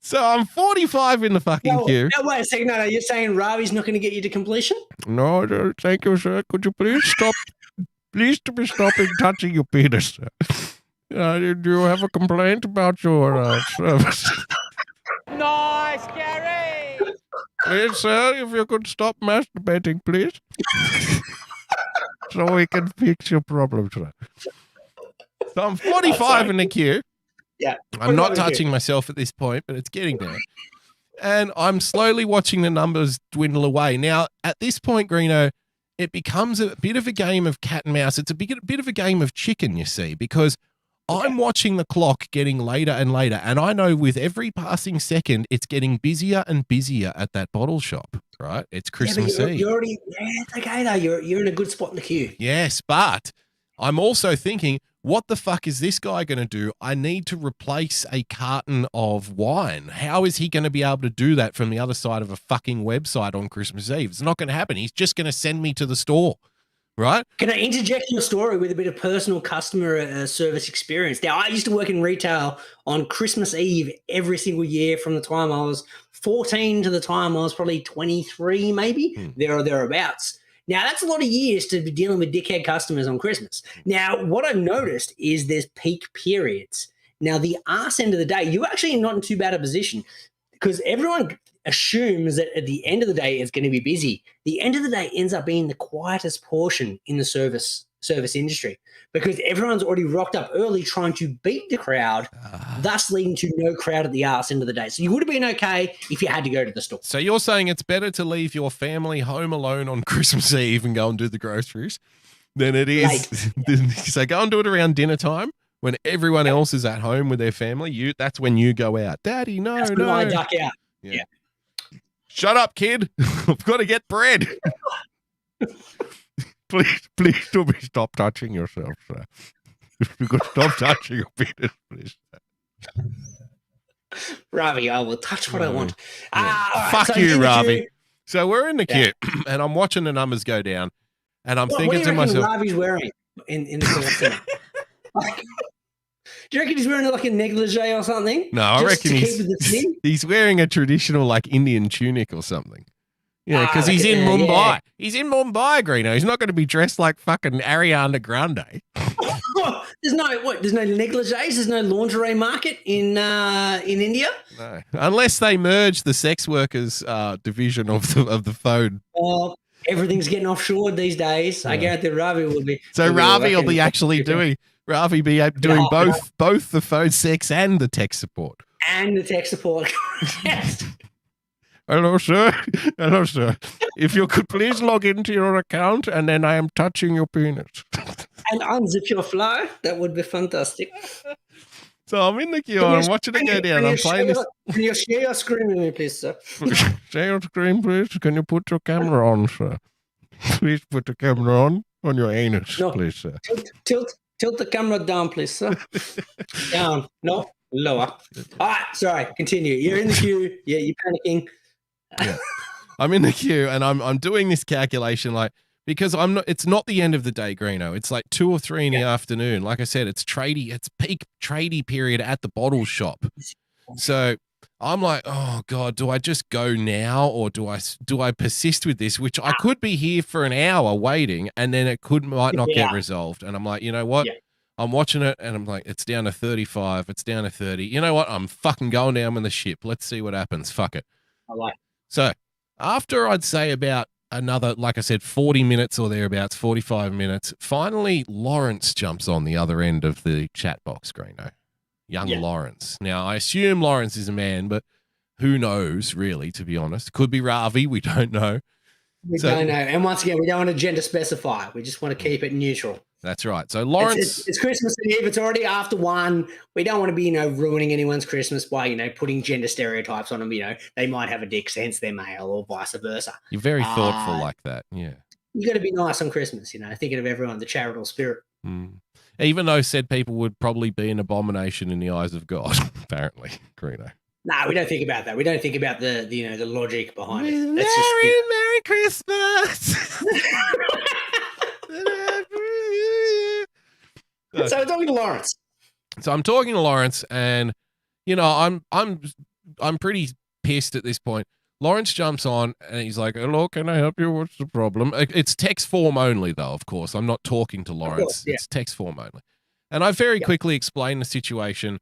So I'm 45 in the fucking queue. No, wait a second. No, you're saying Ravi's not going to get you to completion? No, thank you, sir. Could you please stop? Please to be stopping touching your penis, sir. Do you have a complaint about your service? Nice, Gary. Please, sir, if you could stop masturbating, please. So we can fix your problem, sir. So I'm 45 in the queue. Yeah. I'm not touching myself at this point, but it's getting there. And I'm slowly watching the numbers dwindle away. Now, at this point, Greeno, it becomes a bit of a game of cat and mouse. It's a bit of a game of chicken, you see, because I'm watching the clock getting later and later. And I know with every passing second, it's getting busier and busier at that bottle shop, right? It's Christmas Eve. You're already, it's okay though. You're in a good spot in the queue. Yes, but I'm also thinking, what the fuck is this guy going to do? I need to replace a carton of wine. How is he going to be able to do that from the other side of a fucking website on Christmas Eve? It's not going to happen. He's just going to send me to the store, right? Can I interject your story with a bit of personal customer service experience? Now, I used to work in retail on Christmas Eve every single year from the time I was 14 to the time I was probably 23, maybe, there or thereabouts. Now, that's a lot of years to be dealing with dickhead customers on Christmas. Now, what I've noticed is there's peak periods. Now, the arse end of the day, you're actually not in too bad a position because everyone assumes that at the end of the day it's going to be busy. The end of the day ends up being the quietest portion in the service industry because everyone's already rocked up early trying to beat the crowd, thus leading to no crowd at the arse end of the day. So you would have been okay if you had to go to the store. So you're saying it's better to leave your family home alone on Christmas Eve and go and do the groceries than it is. So go and do it around dinner time when everyone else is at home with their family. That's when you go out. Daddy, no, That's when I duck out. Yeah. Shut up, kid. I've got to get bread. Please do stop touching yourself, sir. If you could stop touching your penis, please. Ravi, I will touch what I want. Fuck so you, Ravi. So we're in the queue, and I'm watching the numbers go down, and I'm thinking to myself, what Ravi's wearing in the center? Do you reckon he's wearing like a negligee or something? No, I reckon he's wearing a traditional like Indian tunic or something. Yeah, because he's in Mumbai. Yeah. He's in Mumbai, Greeno. He's not going to be dressed like fucking Ariana Grande. There's no negligees. There's no lingerie market in India. No, unless they merge the sex workers division of the phone. Well, everything's getting offshore these days. Yeah. I guarantee Ravi will be. So Ravi will be actually doing. Ravi be doing both the phone sex and the tech support. And the tech support. Yes. Hello, sir. Hello, sir. If you could please log into your account and then I am touching your penis. And unzip your fly. That would be fantastic. So I'm in the queue. I'm watching it go down. I'm playing this. Can you share your screen with me, please, sir? Share your screen, please. Can you put your camera on, sir? Please put the camera on your anus, please, sir. Tilt the camera down, please, sir. Down. No, lower. All right, sorry. Continue. You're in the queue. Yeah, you're panicking. Yeah. I'm in the queue and I'm doing this calculation because it's not the end of the day, Greeno. It's like 2 or 3 in the afternoon. Like I said, it's peak tradie period at the bottle shop. So I'm like, oh God, do I just go now or do I persist with this? Which I could be here for an hour waiting and then it might not get resolved. And I'm like, you know what? Yeah. I'm watching it and I'm like, it's down to 35. It's down to 30. You know what? I'm fucking going down with the ship. Let's see what happens. Fuck it. I like it. So after I'd say about another, like I said, 40 minutes or thereabouts, 45 minutes, finally Lawrence jumps on the other end of the chat box, Greeno. Young Lawrence. Now, I assume Lawrence is a man, but who knows, really, to be honest. Could be Ravi. We don't know. We don't know. And once again, we don't want to gender specify. We just want to keep it neutral. That's right. So Lawrence... It's Christmas Eve. It's already after 1. We don't want to be, ruining anyone's Christmas by, putting gender stereotypes on them. They might have a dick, hence they're male or vice versa. You're very thoughtful like that. Yeah. You got to be nice on Christmas, thinking of everyone, the charitable spirit. Mm. Even though said people would probably be an abomination in the eyes of God, apparently, Greeno. No, we don't think about that. We don't think about the the logic behind it. Merry Christmas. So I'm talking to Lawrence. So I'm talking to Lawrence, and I'm pretty pissed at this point. Lawrence jumps on, and he's like, "Hello, can I help you? What's the problem?" It's text form only, though. Of course, I'm not talking to Lawrence. Course, yeah. It's text form only, and I very quickly explain the situation.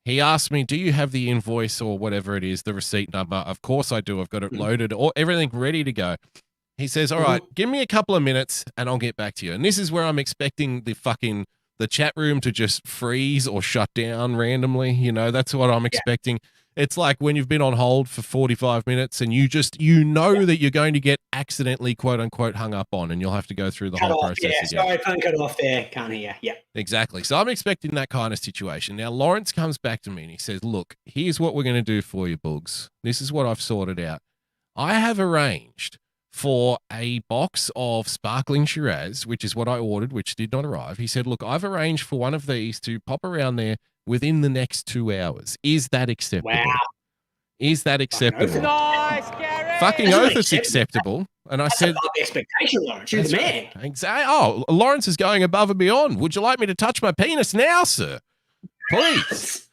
He asked me, do you have the invoice or whatever it is, the receipt number? Of course I do. I've got it loaded, or everything ready to go. He says, all right, give me a couple of minutes and I'll get back to you. And this is where I'm expecting the chat room to just freeze or shut down randomly. You know, that's what I'm expecting. It's like when you've been on hold for 45 minutes and you know that you're going to get accidentally, quote unquote, hung up on, and you'll have to go through the whole process again. Sorry, phone cut off there. Can't hear. Yeah. Exactly. So I'm expecting that kind of situation. Now, Lawrence comes back to me and he says, look, here's what we're going to do for you, Boogs. This is what I've sorted out. I have arranged for a box of sparkling Shiraz, which is what I ordered, which did not arrive. He said, look, I've arranged for one of these to pop around there within the next 2 hours. Is that acceptable? Wow. Is that acceptable? Nice, Gary. Fucking oath it's acceptable. And I said, above the expectation, Lawrence. You're the man. Exactly. Oh, Lawrence is going above and beyond. Would you like me to touch my penis now, sir? Please.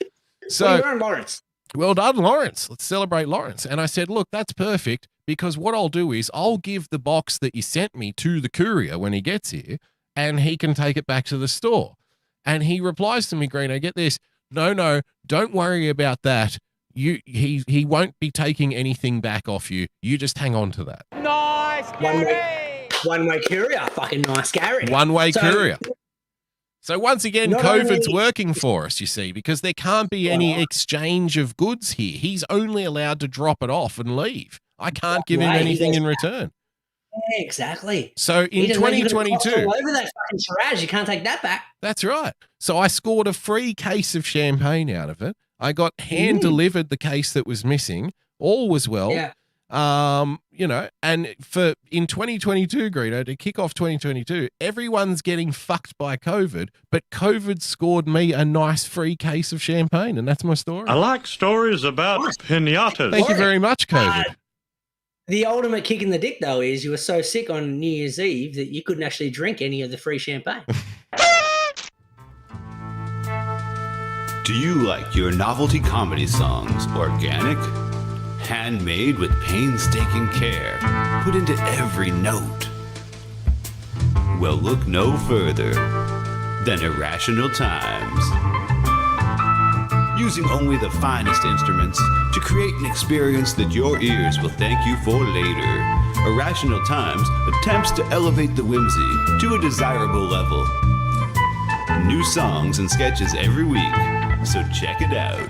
So, well, Lawrence. Well done, Lawrence. Let's celebrate Lawrence. And I said, look, that's perfect, because what I'll do is I'll give the box that you sent me to the courier when he gets here, and he can take it back to the store. And he replies to me, Greeno, get this. No, don't worry about that. He won't be taking anything back off you. You just hang on to that. Nice, Gary. One-way courier. Fucking nice, Gary. One-way courier. So once again, Not COVID's only- working for us, you see, because there can't be any exchange of goods here. He's only allowed to drop it off and leave. I can't give him anything in return. Yeah, exactly. So in 2022, all over that fucking Shiraz, you can't take that back. that's right. So I scored a free case of champagne out of it. I got hand delivered the case that was missing. All was well. Yeah. You know, and for in 2022, Greeno, to kick off 2022, everyone's getting fucked by COVID, but COVID scored me a nice free case of champagne, and that's my story. I like stories about pinatas. Thank you very much, COVID. The ultimate kick in the dick, though, is you were so sick on New Year's Eve that you couldn't actually drink any of the free champagne. Do you like your novelty comedy songs organic? Handmade with painstaking care, put into every note? Well, look no further than Irrational Times. Using only the finest instruments to create an experience that your ears will thank you for later, Irrational Times attempts to elevate the whimsy to a desirable level. New songs and sketches every week, so check it out.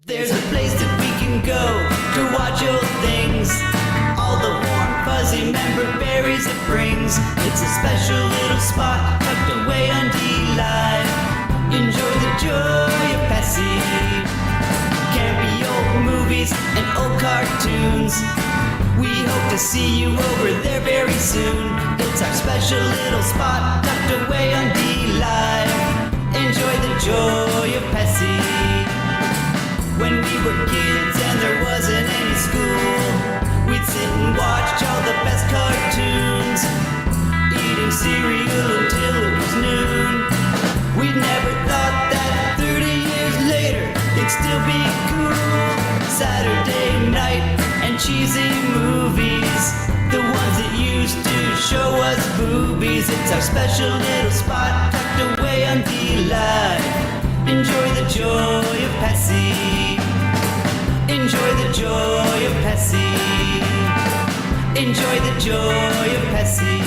There's a place that we can go to watch old things. All the warm, fuzzy member berries it brings. It's a special little spot tucked away on D-Live. Enjoy the joy of Pessy. Campy old movies and old cartoons. We hope to see you over there very soon. It's our special little spot tucked away on D-Live. Enjoy the joy of Pessy. When we were kids and there wasn't any school, we'd sit and watch all the best cartoons, eating cereal until it was noon. We never thought that 30 years later it'd still be cool. Saturday night and cheesy movies, the ones that used to show us boobies. It's our special little spot tucked away on D-Live. Enjoy the joy of Pessy. Enjoy the joy of Pessy. Enjoy the joy of Pessy.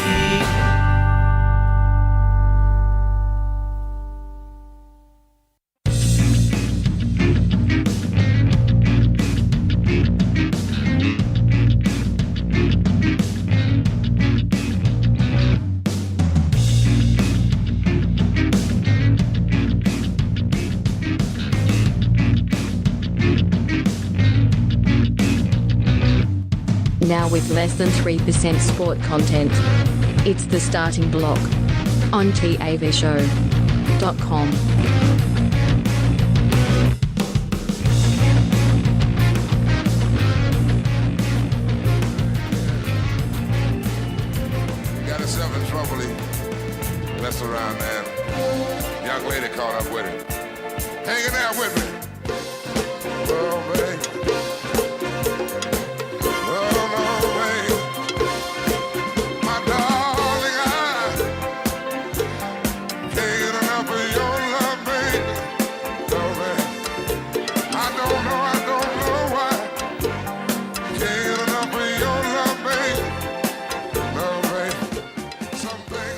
Now with less than 3% sport content. It's the starting block on TAVshow.com. You got yourself in trouble, he messed around, man. Young lady caught up with him. Hanging out with me. Oh, man. Oh,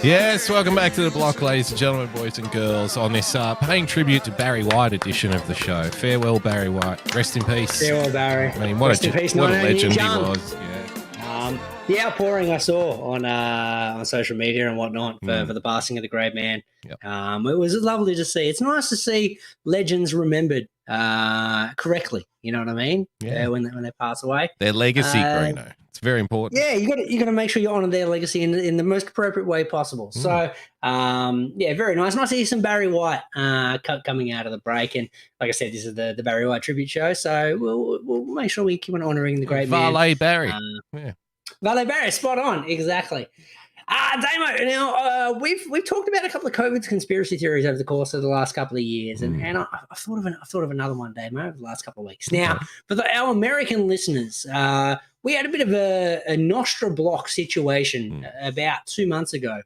Yes, welcome back to the block, ladies and gentlemen, boys and girls, on this paying tribute to Barry White edition of the show. Farewell, Barry White. Rest in peace. Farewell, Barry. I mean, what Rest a in peace, what a 19 legend he young. was. Yeah. The outpouring I saw on social media and whatnot for the passing of the great man. Yep. It was lovely to see. It's nice to see legends remembered correctly. You know what I mean? Yeah. When they pass away. Their legacy, Greeno. It's very important. Yeah, you got to make sure you honour their legacy in the most appropriate way possible. So, very nice. Nice to see some Barry White coming out of the break. And like I said, this is the Barry White tribute show. So we'll make sure we keep on honouring the great man. Valet Barry. Valet Barry, spot on, exactly. Damo, now we've talked about a couple of COVID conspiracy theories over the course of the last couple of years, and I thought of another one, Damo, over the last couple of weeks. Now, for our American listeners, we had a bit of a Nostra block situation about 2 months ago,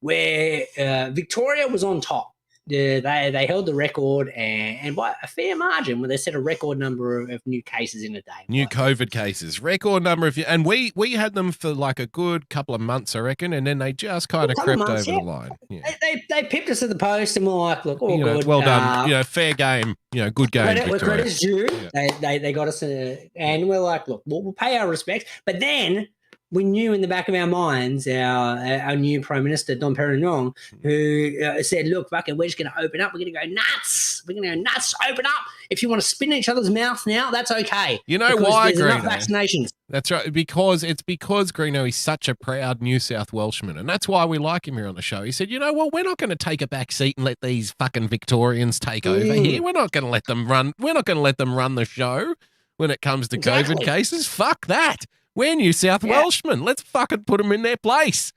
where Victoria was on top. They held the record and by a fair margin, when they set a record number of new cases in a day. New COVID cases, record number of, and we had them for like a good couple of months, I reckon, and then they just kind of crept over the line. Yeah. They pipped us at the post, and we're like, look, all good. Well done, fair game, good game. Credit's due. They got us, and we're like, look, we'll pay our respects, but then. We knew in the back of our minds our new Prime Minister, Dom Perignon, who said, look, fucking, we're just going to open up. We're going to go nuts. We're going to go nuts. Open up. If you want to spin each other's mouth now, that's okay. You know why, there's enough Greeno? vaccinations. That's right. Because Greeno is such a proud New South Welshman, and that's why we like him here on the show. He said, we're not going to take a back seat and let these fucking Victorians take over here. We're not going to let them run. We're not going to let them run the show when it comes to COVID cases. Fuck that. We're New South Welshmen. Let's fucking put them in their place.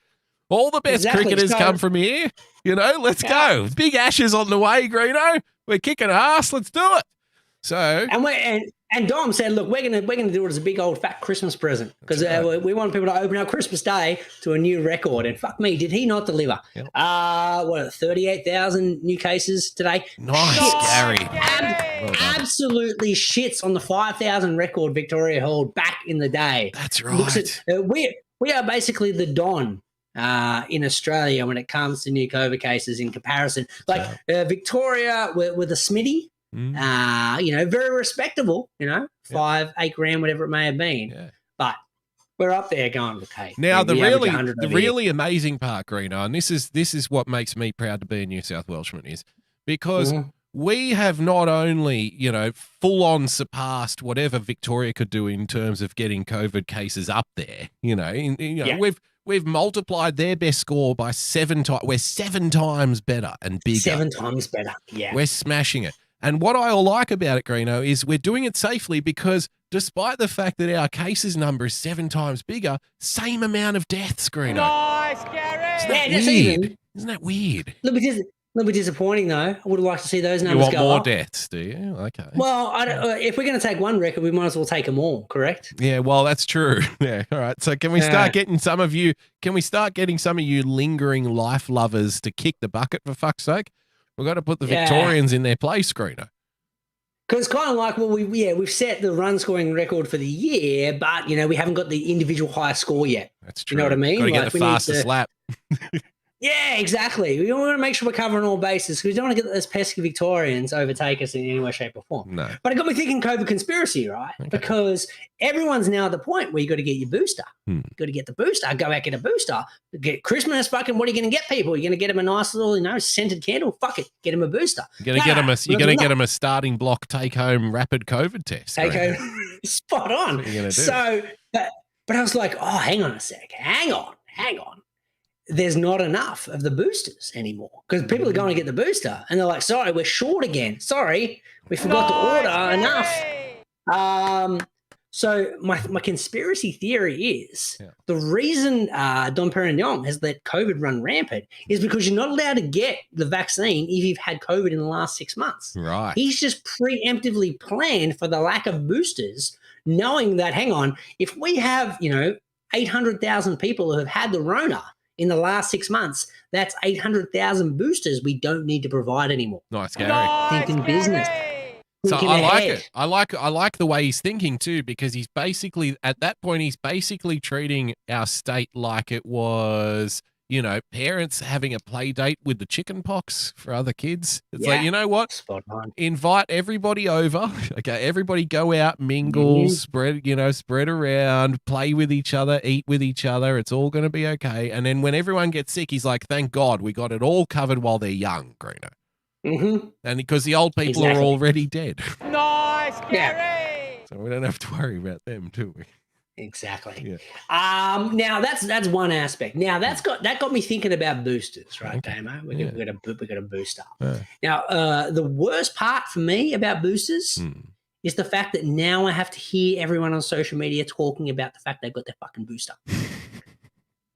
All the best cricketers come from here. Let's go. Big Ashes on the way, Greeno. We're kicking ass. Let's do it. So and Dom said, look, we're gonna do it as a big old fat Christmas present because we want people to open up Christmas Day to a new record. And fuck me, did he not deliver? Yep. 38,000 new cases today. Nice, Gary. Absolutely shits on the 5,000 record Victoria held back in the day. That's right. We are basically the Don in Australia when it comes to new COVID cases in comparison. Like Victoria with a Smitty. Very respectable, 5-8 grand, whatever it may have been. Yeah. But we're up there going, okay. Now the really amazing part, Greeno, and this is what makes me proud to be a New South Welshman, is because we have not only, full on surpassed whatever Victoria could do in terms of getting COVID cases up there. We've multiplied their best score by 7 times. We're 7 times better and bigger. 7 times better. Yeah. We're smashing it. And what I like about it, Greeno, is we're doing it safely because despite the fact that our cases number is 7 times bigger, same amount of deaths, Greeno. Nice, Gary. Isn't that weird? A little bit disappointing, though. I would have liked to see those numbers go up. You want more deaths, do you? Okay. Well, if we're going to take one record, we might as well take them all, correct? Yeah, well, that's true. Yeah, all right. So can we start getting some of you lingering life lovers to kick the bucket, for fuck's sake? We've got to put the Victorians in their place, Greeno. Because it's kind of like, we've set the run scoring record for the year, but, we haven't got the individual highest score yet. That's true. You know what I mean? Got to get the fastest lap. Yeah, exactly. We want to make sure we're covering all bases because we don't want to get those pesky Victorians overtake us in any way, shape, or form. No. But it got me thinking COVID conspiracy, right? Okay. Because everyone's now at the point where you got to get your booster. You got to get the booster. Go out, get a booster. Get Christmas, fucking, what are you going to get people? You're going to get them a nice little, scented candle? Fuck it. Get them a booster. You're going to get them a starting block take-home rapid COVID test. Take-home. Spot on. What are you going to do? So, but I was like, oh, hang on a sec. Hang on. There's not enough of the boosters anymore because people are going to get the booster and they're like, sorry, we're short again. Sorry, we forgot to order enough. So my conspiracy theory is the reason Dom Perignon has let COVID run rampant is because you're not allowed to get the vaccine if you've had COVID in the last 6 months. Right. He's just preemptively planned for the lack of boosters, knowing that, hang on, if we have, 800,000 people who have had the Rona in the last 6 months, that's 800,000 boosters we don't need to provide anymore. Nice, Gary. Thinking business. So I like it. I like the way he's thinking too, because he's basically at that point he's basically treating our state like it was, you know, parents having a play date with the chicken pox for other kids. It's Yeah. like, you know what? Spot on. Invite everybody over. Okay, everybody go out, mingle, spread around, play with each other, eat with each other. It's all going to be okay. And then when everyone gets sick, he's like, thank God we got it all covered while they're young, Greeno. Mm-hmm. And because the old people are already dead. Nice, Gary. Yeah. So we don't have to worry about them, do we? Exactly. Yeah. Now that's one aspect. Now that got me thinking about boosters, right, Damo? We're gonna boost up. Now, the worst part for me about boosters is the fact that now I have to hear everyone on social media talking about the fact they've got their fucking booster.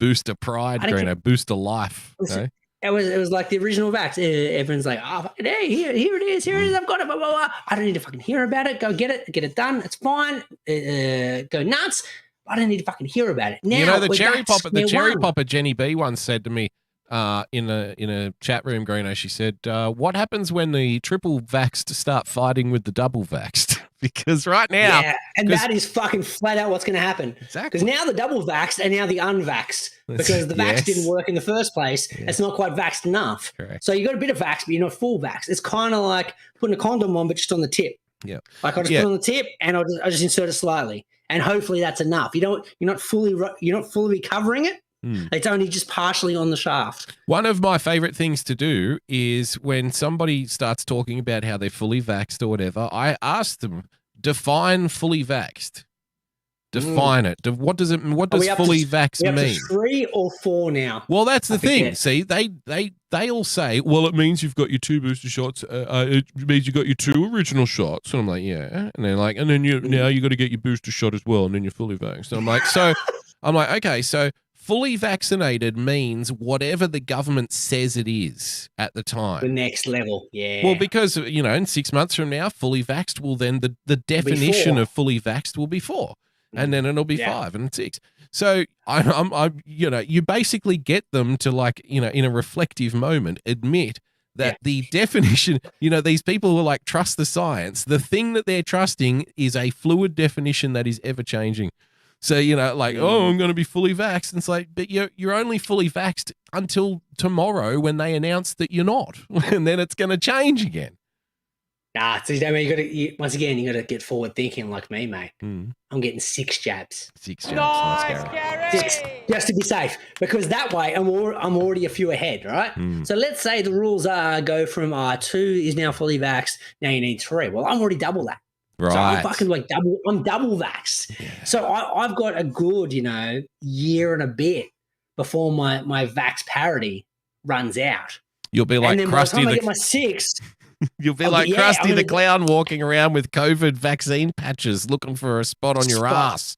Booster pride, Greeno. Booster life. Listen, it was like the original vax. Everyone's like, oh, fucking hey, here it is, I've got it, blah, blah, blah. I don't need to fucking hear about it. Go get it done. It's fine. Go nuts. I don't need to fucking hear about it. Now, you know, the cherry popper Jenny B once said to me in a chat room, Greeno, she said, what happens when the triple vaxxed start fighting with the double vaxxed? Because right now... Yeah, and that is fucking flat out what's going to happen. Exactly. Because now the double vaxxed and now the unvaxxed. Because the vax didn't work in the first place. Yeah. It's not quite vaxxed enough. Correct. So you got a bit of vax, but you're not full vax. It's kind of like putting a condom on, but just on the tip. Yeah. Like I'll just put it on the tip and I'll just insert it slightly. And hopefully that's enough. You're not fully recovering it. It's only just partially on the shaft. One of my favorite things to do is when somebody starts talking about how they're fully vaxxed or whatever, I ask them, define fully vaxxed. Define it. What does fully vaxxed mean? Up to 3 or 4 now. Well, that's the thing. See, they all say, well, it means you've got your 2 booster shots. It means you got your 2 original shots. And I'm like, yeah. And they're like, and then now you got to get your booster shot as well, and then you're fully vaxxed. And I'm like, okay, so fully vaccinated means whatever the government says it is at the time. The next level, yeah. Well, because, you know, in 6 months from now, fully vaxxed will then, the definition of fully vaxxed will be 4. And then it'll be 5 and 6. So I'm you know, you basically get them to, like, you know, in a reflective moment, admit that the definition, you know, these people who are like, trust the science, the thing that they're trusting is a fluid definition that is ever changing. So, you know, like, oh, I'm going to be fully vaxxed. And it's like, but you're only fully vaxxed until tomorrow when they announce that you're not. And then it's going to change again. Nah, so once again, you got to get forward thinking like me, mate. I'm getting 6 jabs. 6 jabs. Nice, Gary. 6, just to be safe, because that way I'm already a few ahead, right? So let's say the rules are go from 2 is now fully vaxxed. Now you need 3. Well, I'm already double that. Right. So I'm fucking like double vaxxed. Yeah. So I've got a good, you know, year and a bit before my vax parity runs out. You'll be like and then Krusty. By the time I get my 6. You'll be like Krusty the Clown walking around with COVID vaccine patches looking for a spot on your ass.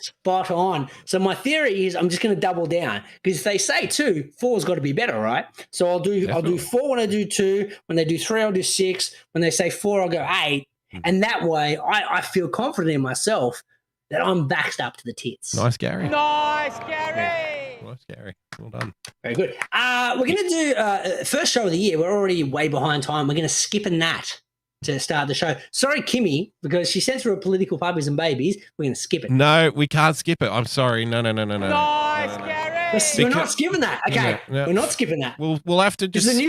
Spot on. So my theory is I'm just going to double down because if they say 2, 4's got to be better, right? So I'll do 4 when I do 2. When they do 3, I'll do 6. When they say 4, I'll go 8. And that way I feel confident in myself that I'm vaxxed up to the tits. Nice, Gary. Nice, Gary. Yeah. Nice, Gary. Well done. Very good. We're going to do first show of the year. We're already way behind time. We're going to skip a nat to start the show. Sorry, Kimmy, because she sent through a political puppies and babies. We're going to skip it. No, we can't skip it. I'm sorry. No. Nice, Gary. We're not skipping that. Okay, no. We're not skipping that. We'll have to just... This is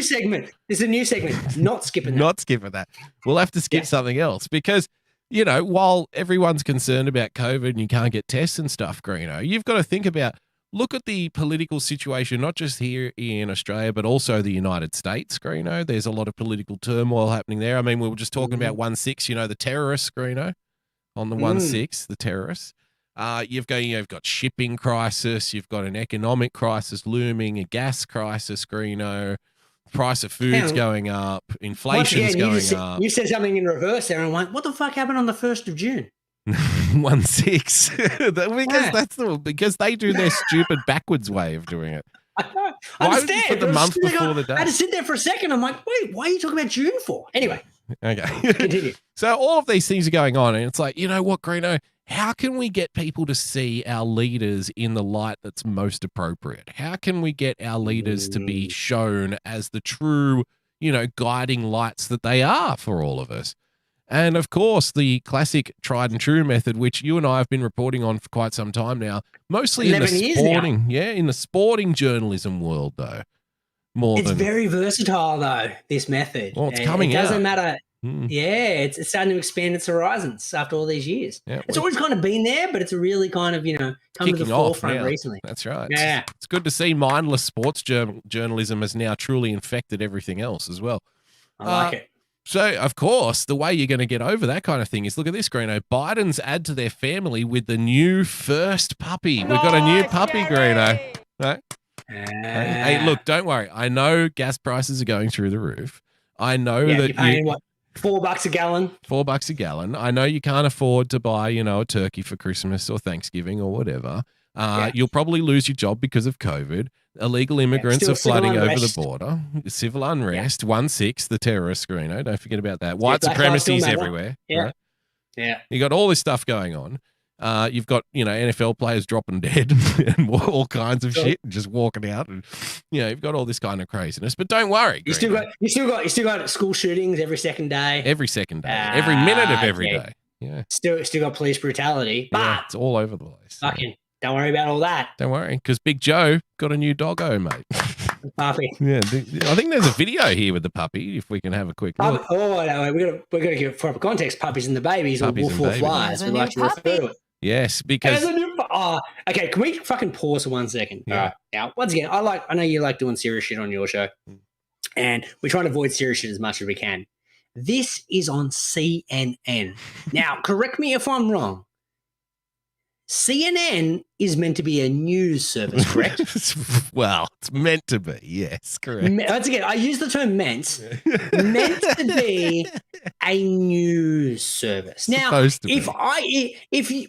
a new segment. Not skipping that. Not skipping that. We'll have to skip something else because, you know, while everyone's concerned about COVID and you can't get tests and stuff, Greeno, you've got to think about, look at the political situation, not just here in Australia, but also the United States, Greeno. There's a lot of political turmoil happening there. I mean, we were just talking about 1/6, you know, the terrorists, Greeno, on the 1/6, the terrorists. You've got shipping crisis, you've got an economic crisis looming, a gas crisis, Greeno. Price of food's going up, inflation's going up. You said something in reverse there, and I'm like, what the fuck happened on the 1st of June? 1/6. Because they do their stupid backwards way of doing it. I know. I Why understand. would you put the month before the day? I had to sit there for a second. I'm like, wait, why are you talking about June for? Anyway. Okay. Continue. So all of these things are going on, and it's like, you know what, Greeno? How can we get people to see our leaders in the light that's most appropriate? How can we get our leaders to be shown as the true, you know, guiding lights that they are for all of us? And of course, the classic tried and true method, which you and I have been reporting on for quite some time now, mostly in the 11 years now. sporting, in the sporting journalism world, though. It's very versatile, though, this method. Well, it's coming It doesn't out. matter. Yeah, it's starting to expand its horizons after all these years. Yeah, it's always kind of been there, but it's really kind of, come to the forefront recently. That's right. Yeah. It's good to see mindless sports journalism has now truly infected everything else as well. I like it. So, of course, the way you're going to get over that kind of thing is, look at this, Greeno. Biden's add to their family with the new first puppy. We've got a new puppy, Greeno. Right? Hey, look, don't worry. I know gas prices are going through the roof. I know that you're paying, what, $4 a gallon? $4 a gallon. I know you can't afford to buy, a turkey for Christmas or Thanksgiving or whatever. You'll probably lose your job because of COVID. Illegal immigrants are flooding over the border. Civil unrest. 1/6, the terrorist, Greeno. Don't forget about that. White supremacy everywhere. Yeah. Right? Yeah. You got all this stuff going on. You've got, NFL players dropping dead and all kinds of shit and just walking out. And, you've got all this kind of craziness. But don't worry. You still got school shootings every second day. Every second day. Every minute of every day. Yeah. Still got police brutality. But it's all over the place. Fucking don't worry about all that. Don't worry, because Big Joe got a new doggo, mate. Puppy. Yeah, I think there's a video here with the puppy. If we can have a quick look. Oh no, we're gonna give proper context. Puppies and the babies, or wolf or flies. We like to refer to it. Yes, because okay. Can we fucking pause for 1 second? Yeah. All right. Now, once again, I know you like doing serious shit on your show, and we try to avoid serious shit as much as we can. This is on CNN. Now, correct me if I'm wrong. CNN is meant to be a news service, correct? Well, it's meant to be. Yes, correct. Once again, I use the term meant. Meant to be a news service. Now,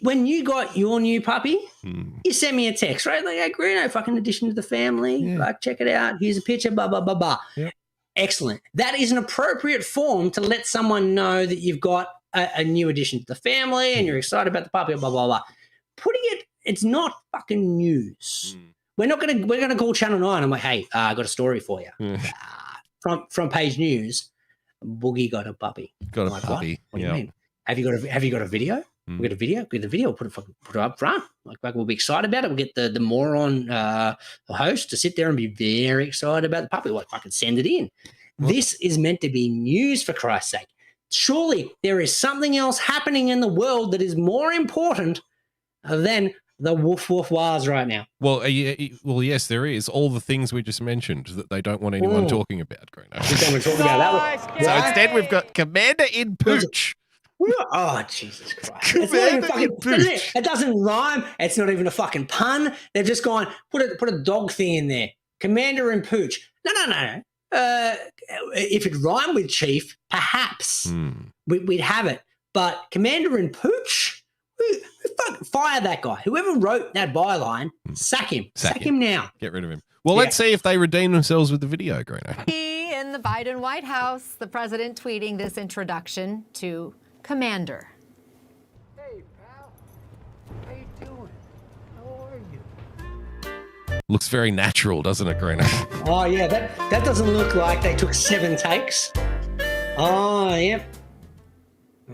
when you got your new puppy, you sent me a text, right? Like, hey, Greeno, fucking addition to the family. Like, check it out. Here's a picture, blah, blah, blah, blah. Yep. Excellent. That is an appropriate form to let someone know that you've got a new addition to the family and you're excited about the puppy, blah, blah, blah. It's not fucking news. We're gonna call Channel 9. I'm like, hey, I got a story for you. Front page news. Boogie got a puppy. Got a puppy. What do you mean? Have you got a video? We got a video. Get the video. Put it up front. Like we'll be excited about it. We'll get the moron host to sit there and be very excited about the puppy. Like fucking send it in. This is meant to be news, for Christ's sake. Surely there is something else happening in the world that is more important than the woof wahs right now. Well, yes, there is. All the things we just mentioned that they don't want anyone talking about, Greeno. We don't want to talk about that. So instead, we've got Commander in Pooch. Oh, Jesus Christ. It's not even fucking, it doesn't rhyme. It's not even a fucking pun. They've just gone, put a dog thing in there. Commander in Pooch. No. If it rhymed with Chief, perhaps we'd have it. But Commander in Pooch? Fire that guy. Whoever wrote that byline, sack him. Sack him now. Get rid of him. Well, let's see if they redeem themselves with the video, Greeno. In the Biden White House, the president tweeting this introduction to Commander. Hey, pal. How you doing? How are you? Looks very natural, doesn't it, Greeno? Oh, yeah. That doesn't look like they took 7 takes. Oh, yep.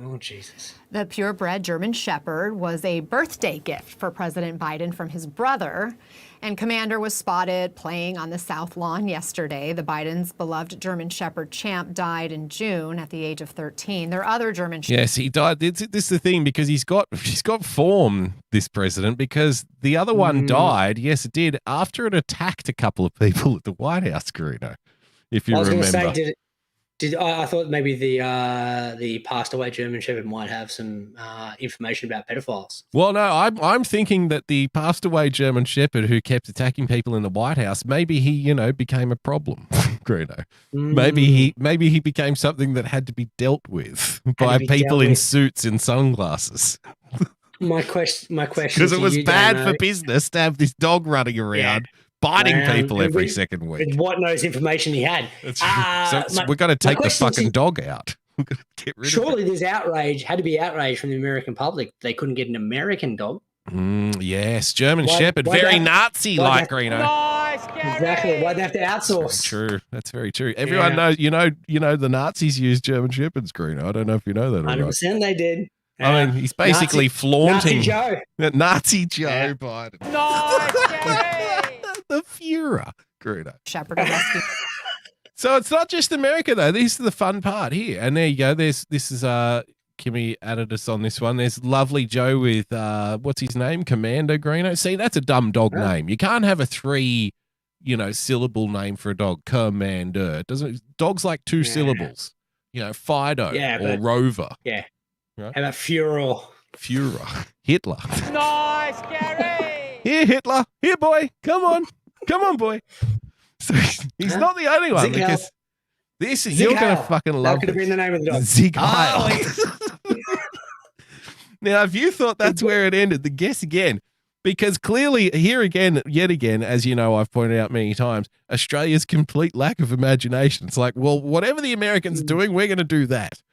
Oh, Jesus. The purebred German Shepherd was a birthday gift for President Biden from his brother, and Commander was spotted playing on the South Lawn yesterday. The Biden's beloved German Shepherd Champ died in June at the age of 13. Their other German Shepherd... Yes, he died. This is the thing, because he's got form, this president, because the other one died, yes, it did, after it attacked a couple of people at the White House, Greeno, if you remember. Say, I thought maybe the passed away German Shepherd might have some information about pedophiles. Well, no, I'm thinking that the passed away German Shepherd who kept attacking people in the White House, maybe he became a problem, Greeno. Maybe he became something that had to be dealt with by people in suits and sunglasses. My question, because it was bad for business to have this dog running around. Biting people every second week. What knows information he had? So we've got to take the fucking dog out. We've got to get rid surely of it. There's outrage, had to be outrage from the American public. They couldn't get an American dog. Yes, German Shepherd, very Nazi-like, Greeno. Nice, Gary. Exactly. Why'd they have to outsource? True. That's very true. Everyone knows, you know, the Nazis used German Shepherds, Greeno. I don't know if you know that or not. 100% they did. I mean, he's basically flaunting Nazi Joe Biden. Nice, Gary. The Führer, Greeno. Shepherd and rescue. So it's not just America though. This is the fun part here. And there you go. This is Kimmy added us on this one. There's lovely Joe with what's his name? Commander Greeno. See, that's a dumb dog name. You can't have a 3, syllable name for a dog. Commander. Dogs like 2 syllables. Fido or Rover. Yeah. Right? How about Führer? Hitler. Nice, Gary. Here, Hitler. Here, boy. Come on, boy. So he's not the only one because this is you're going to fucking love. That could have been the name of the dog. Zig Heil. Now, if you thought that's where it ended, then guess again. Because clearly, yet again, as you know, I've pointed out many times, Australia's complete lack of imagination. It's like, well, whatever the Americans are doing, we're going to do that.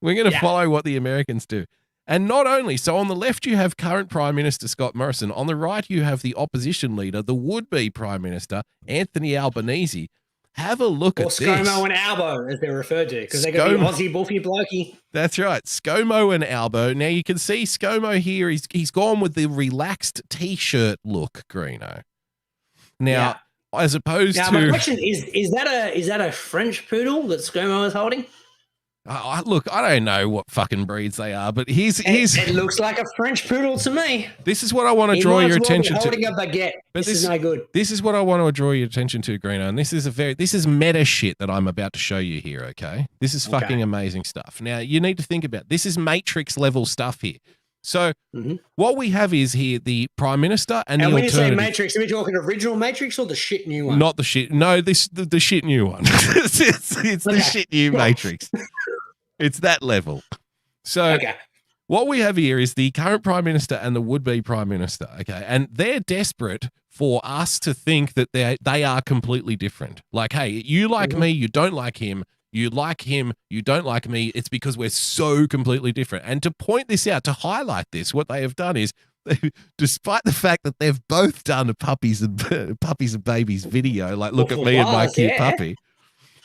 We're going to follow what the Americans do. And not only, so on the left, you have current Prime Minister Scott Morrison. On the right, you have the opposition leader, the would-be Prime Minister, Anthony Albanese. Have a look at this. Or ScoMo and Albo, as they're referred to, because they're going to be Aussie, Buffy, Blokey. That's right. ScoMo and Albo. Now, you can see ScoMo here. He's gone with the relaxed T-shirt look, Greeno. Now, as opposed to... my question is that a French poodle that ScoMo is holding? Look, I don't know what fucking breeds they are, but it looks like a French poodle to me. This is what I want to draw your attention to. Holding a baguette. This is no good. This is what I want to draw your attention to, Greeno, and this is meta shit that I'm about to show you here. Okay, this is fucking amazing stuff. Now you need to think about this is Matrix level stuff here. So what we have is here the Prime Minister and the when alternative. you say Matrix, are we talking original Matrix or the shit new one? Not the shit. No, the shit new one. it's the shit new Matrix. It's that level. So what we have here is the current Prime Minister and the would-be Prime Minister. Okay, and they're desperate for us to think that they are completely different. Like, hey, you like me, you don't like him. You like him, you don't like me. It's because we're so completely different. And to point this out, to highlight this, what they have done is, despite the fact that they've both done a puppies and babies video, like look at me and my cute puppy.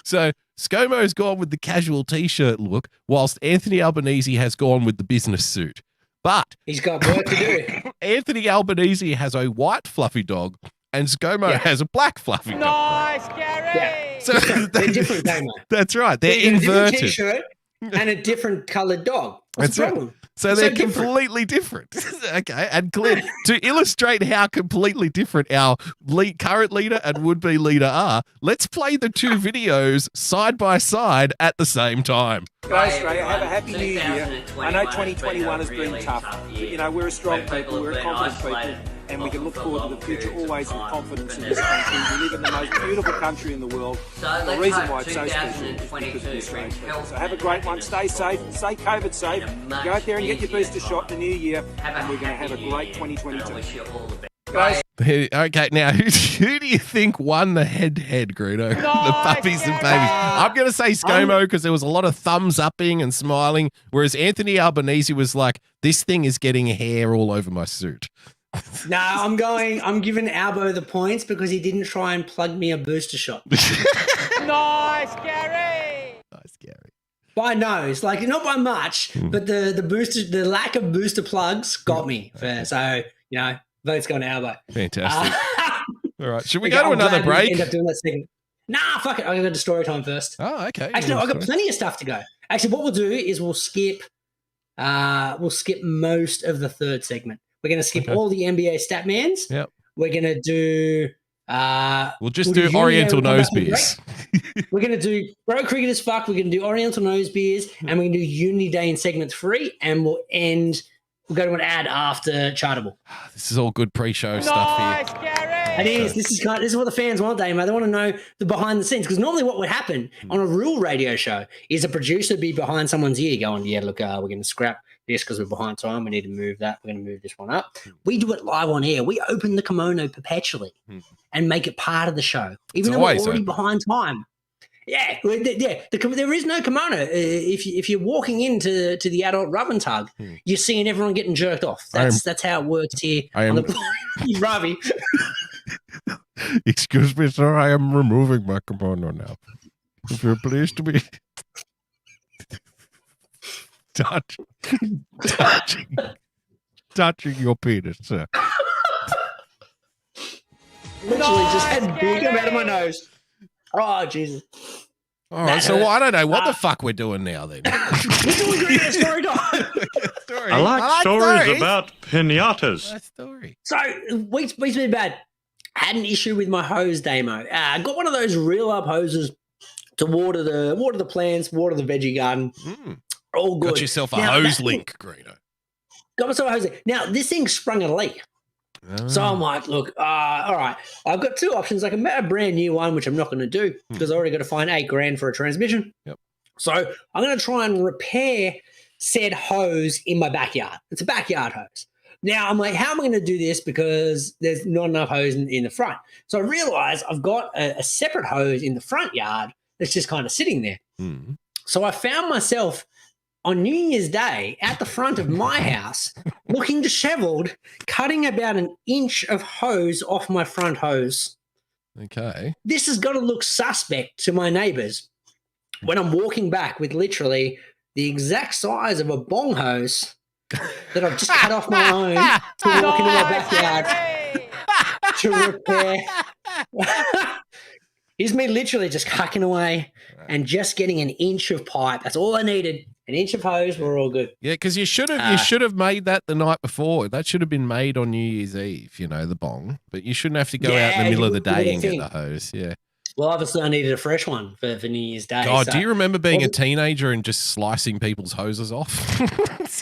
So ScoMo's gone with the casual T-shirt look, whilst Anthony Albanese has gone with the business suit. But he's got work to do. Anthony Albanese has a white fluffy dog, and ScoMo has a black fluffy dog. Nice, Gary. Yeah. So they're different, Damo. That's right. They're inverted. A different T-shirt and a different coloured dog. What's the problem? Right. So they're completely different. Okay. And to illustrate how completely different our current leader and would-be leader are, let's play the 2 videos side by side at the same time. Guys, Australia, have a happy new year. I know 2021 has been tough. But, we're a strong people, we're a confident people, and we can look forward to the future always with confidence in this country. We live in the most beautiful country in the world. The reason why it's so special is because of the Australian people. So have a great one. Stay safe. Stay COVID safe. Go out there and get your booster shot in the new year, and we're going to have a great 2022. Guys. Okay, now who do you think won the head-to-head, Greeno? The puppies and babies. I'm going to say ScoMo because there was a lot of thumbs-upping and smiling, whereas Anthony Albanese was like, this thing is getting hair all over my suit. No, I'm giving Albo the points because he didn't try and plug me a booster shot. Nice, Gary. Nice, Gary. By nose, like not by much, but the lack of booster plugs got me. So, vote's going to Albo. Fantastic. All right. Should we go to another break? End up doing that second. Nah, fuck it. I'm going to go to story time first. Oh, okay. Actually, no, I've got plenty of stuff to go. Actually, what we'll do is we'll skip most of the third segment. We're going to skip all the NBA Statmans. Yep. We're going to do... we'll do Oriental nose beers. We're going to do Bro Cricket as Fuck. We're going to do Oriental nose beers. And we're going to do Unity Day in segment 3. And we'll go to an ad after Chartable. This is all good pre-show stuff here. Gary. It is. This is what the fans want, Dave. They want to know the behind the scenes. Because normally what would happen on a real radio show is a producer would be behind someone's ear going, yeah, look, we're going to scrap this because we're behind time. We need to move that. We're going to move this one up. We do it live on air. We open the kimono perpetually and make it part of the show, even though we're already behind time. Yeah, there is no kimono. If you're walking into the adult rub and tug, you're seeing everyone getting jerked off. That's how it works here. Ravi. Excuse me, sir. I am removing my kimono now. If you're pleased to be touching your penis, sir. Literally just had beer come out of my nose. Oh, Jesus. All right, so I don't know what the fuck we're doing now then. We're doing great story time. I like stories about pinatas. That story. So, week's been bad. Had an issue with my hose, Damo. I got one of those reel-up hoses to water the plants, water the veggie garden. All good. Got yourself a hose link, Greeno. Got myself a hose link. Now, this thing sprung a leak. So I'm like, look, all right, I've got two options. I can make a brand new one, which I'm not going to do because I already got to find $8,000 for a transmission. Yep. So I'm going to try and repair said hose in my backyard. It's a backyard hose. Now I'm like, how am I going to do this? Because there's not enough hose in the front. So I realized I've got a separate hose in the front yard that's just kind of sitting there. So I found myself on New Year's Day at the front of my house, looking disheveled, cutting about an inch of hose off my front hose. Okay. This has got to look suspect to my neighbors when I'm walking back with literally the exact size of a bong hose that I've just cut off my own to walk into my backyard to repair. Here's me literally just hacking away and just getting an inch of pipe. That's all I needed. An inch of hose, we're all good. Yeah, because you should have made that the night before. That should have been made on New Year's Eve, the bong. But you shouldn't have to go out in the middle of the day and get the hose. Yeah. Well, obviously I needed a fresh one for New Year's Day. God, do you remember being a teenager and just slicing people's hoses off?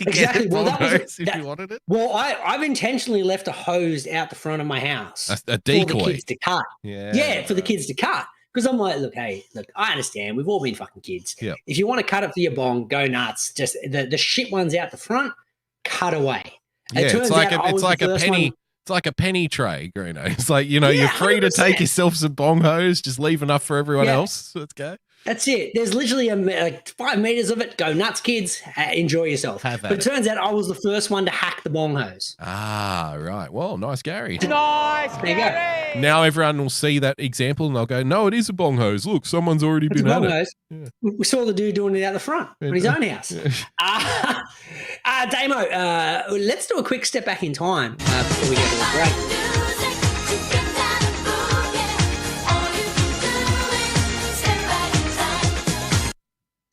Exactly. Well, if you wanted it. Well, I've intentionally left a hose out the front of my house. A decoy. For the kids to cut. Yeah. For the kids to cut. Because I'm like, look, I understand. We've all been fucking kids. Yep. If you want to cut it for your bong, go nuts. Just the shit ones out the front, cut away. Yeah, it's like a penny tray, Greeno. It's like, you're free 100%. To take yourself some bong hose, just leave enough for everyone else. Let's go. That's it. There's literally 5 meters of it. Go nuts, kids. Enjoy yourself. But it turns out I was the first one to hack the bong hose. Ah, right. Well, nice, Gary. Nice, there you go. Now everyone will see that example and they'll go, no, it is a bong hose. Look, someone's already been at it. Yeah. We saw the dude doing it out the front on his own house. Damo, let's do a quick step back in time before we get to the break.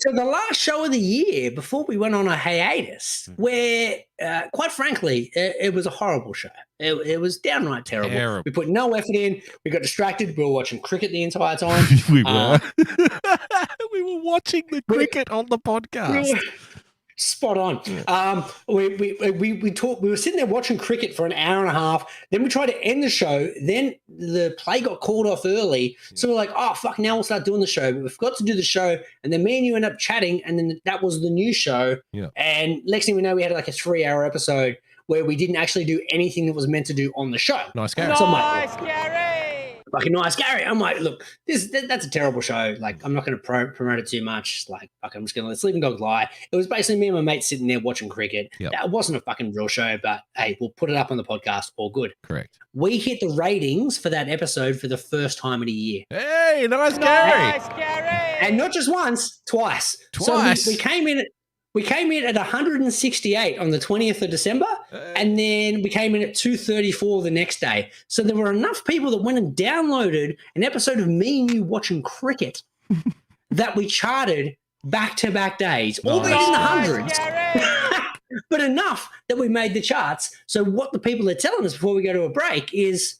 So the last show of the year before we went on a hiatus, where, quite frankly, it was a horrible show. It was downright terrible. We put no effort in. We got distracted. We were watching cricket the entire time. We were. We were watching the cricket on the podcast. Spot on. We talked. We were sitting there watching cricket for an hour and a half. Then we tried to end the show. Then the play got called off early. So we're like, oh fuck! Now we'll start doing the show. But we forgot to do the show. And then me and you end up chatting. And then that was the new show. Yeah. And next thing we know, we had like a 3-hour episode where we didn't actually do anything that was meant to do on the show. Nice, Gary. So nice, Gary. Fucking nice, Gary. I'm like, look, that's a terrible show. Like, I'm not going to promote it too much. Like, fuck, I'm just going to let sleeping dogs lie. It was basically me and my mate sitting there watching cricket. Yep. That wasn't a fucking real show, but hey, we'll put it up on the podcast. All good. Correct. We hit the ratings for that episode for the first time in a year. Hey, nice, Gary. Nice, Gary. And not just once, twice. Twice. So we came in at 168 on the 20th of December, and then we came in at 234 the next day. So there were enough people that went and downloaded an episode of me and you watching cricket that we charted back-to-back days, albeit in the hundreds, but enough that we made the charts. So what the people are telling us before we go to a break is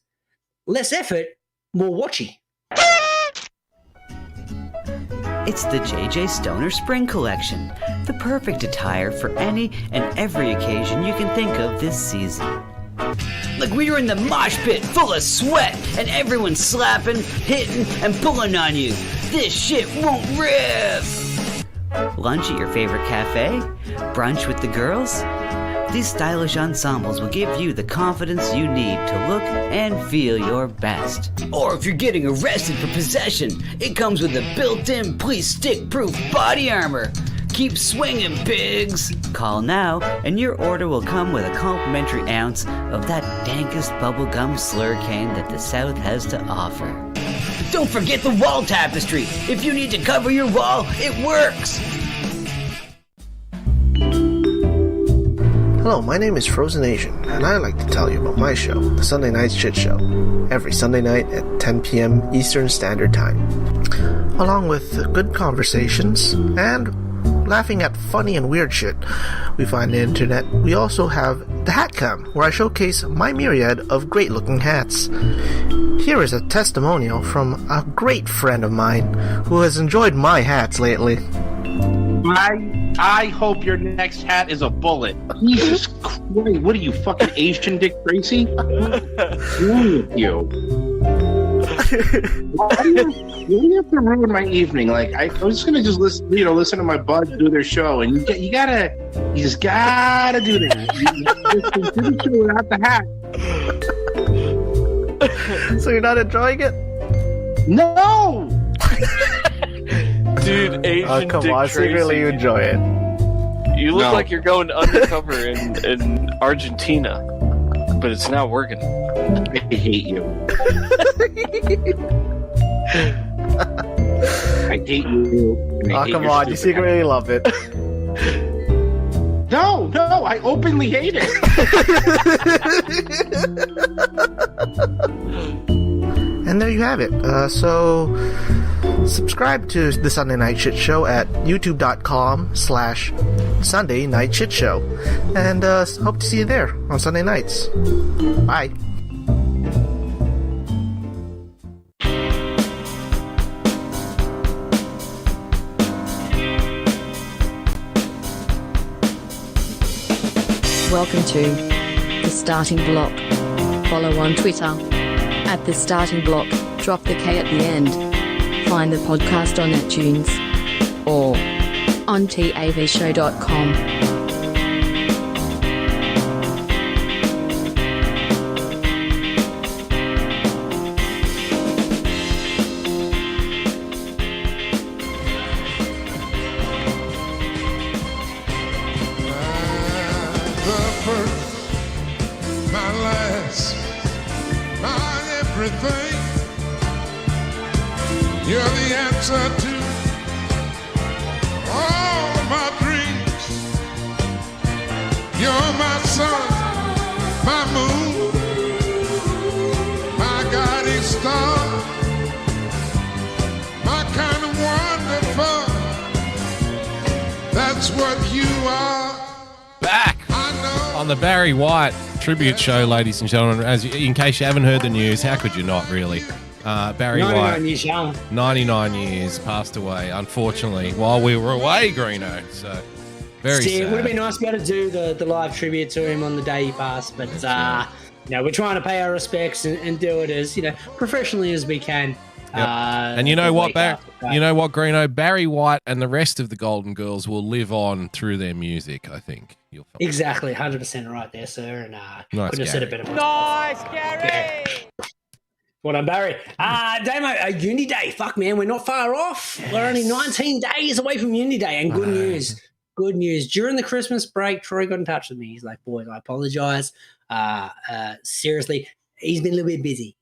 less effort, more watchy. It's the JJ Stoner Spring Collection, the perfect attire for any and every occasion you can think of this season. Like we were in the mosh pit full of sweat and everyone's slapping, hitting, and pulling on you. This shit won't rip! Lunch at your favorite cafe? Brunch with the girls? These stylish ensembles will give you the confidence you need to look and feel your best. Or if you're getting arrested for possession, it comes with a built-in police stick-proof body armor. Keep swinging, pigs! Call now, and your order will come with a complimentary ounce of that dankest bubblegum slurricane that the South has to offer. Don't forget the wall tapestry! If you need to cover your wall, it works! Hello, my name is Frozen Asian, and I'd like to tell you about my show, The Sunday Night Shit Show, every Sunday night at 10 p.m. Eastern Standard Time. Along with good conversations and laughing at funny and weird shit we find on the internet, we also have the Hat Cam, where I showcase my myriad of great-looking hats. Here is a testimonial from a great friend of mine who has enjoyed my hats lately. I hope your next hat is a bullet. Jesus Christ, what are you, fucking Asian Dick Tracy? What's wrong with you? Why do you have to ruin my evening? Like, I was just gonna listen to my buds do their show, and you just gotta do that. You do the show without the hat. So you're not enjoying it? No! Dude, Asian come Dick on, Tracy. secretly you enjoy it. You look like you're going undercover in Argentina, but it's not working. I hate you. I hate you. Oh, come on, you secretly love it. No, I openly hate it. And there you have it. So subscribe to the Sunday Night Shit Show at youtube.com/Sunday Night Shit Show. And hope to see you there on Sunday nights. Bye. Welcome to The Starting Block. Follow on Twitter at The Starting Block. Drop the K at the end. Find the podcast on iTunes or on tavshow.com. My last, my everything. You're the answer to all of my dreams. You're my sun, my moon, my guiding star, my kind of wonderful. That's what you are. Back on the Barry White tribute show, ladies and gentlemen. In case you haven't heard the news, how could you not, really? Barry 99 White, years young. 99 years, passed away, unfortunately, while we were away, Greeno. So, very See, sad. it would have been nice to be able to do the live tribute to him on the day he passed, but we're trying to pay our respects and do it as professionally as we can. Yep. And you know what, Greeno? Barry White and the rest of the Golden Girls will live on through their music, I think. You'll find. Exactly, 100% right there, sir. And Nice, couldn't have said it Gary. better. Nice, Gary! Well done, Barry. Damo, Uni Day. Fuck, man, we're not far off. Yes. We're only 19 days away from Uni Day. And good news. During the Christmas break, Troy got in touch with me. He's like, boys, I apologize. Seriously, he's been a little bit busy.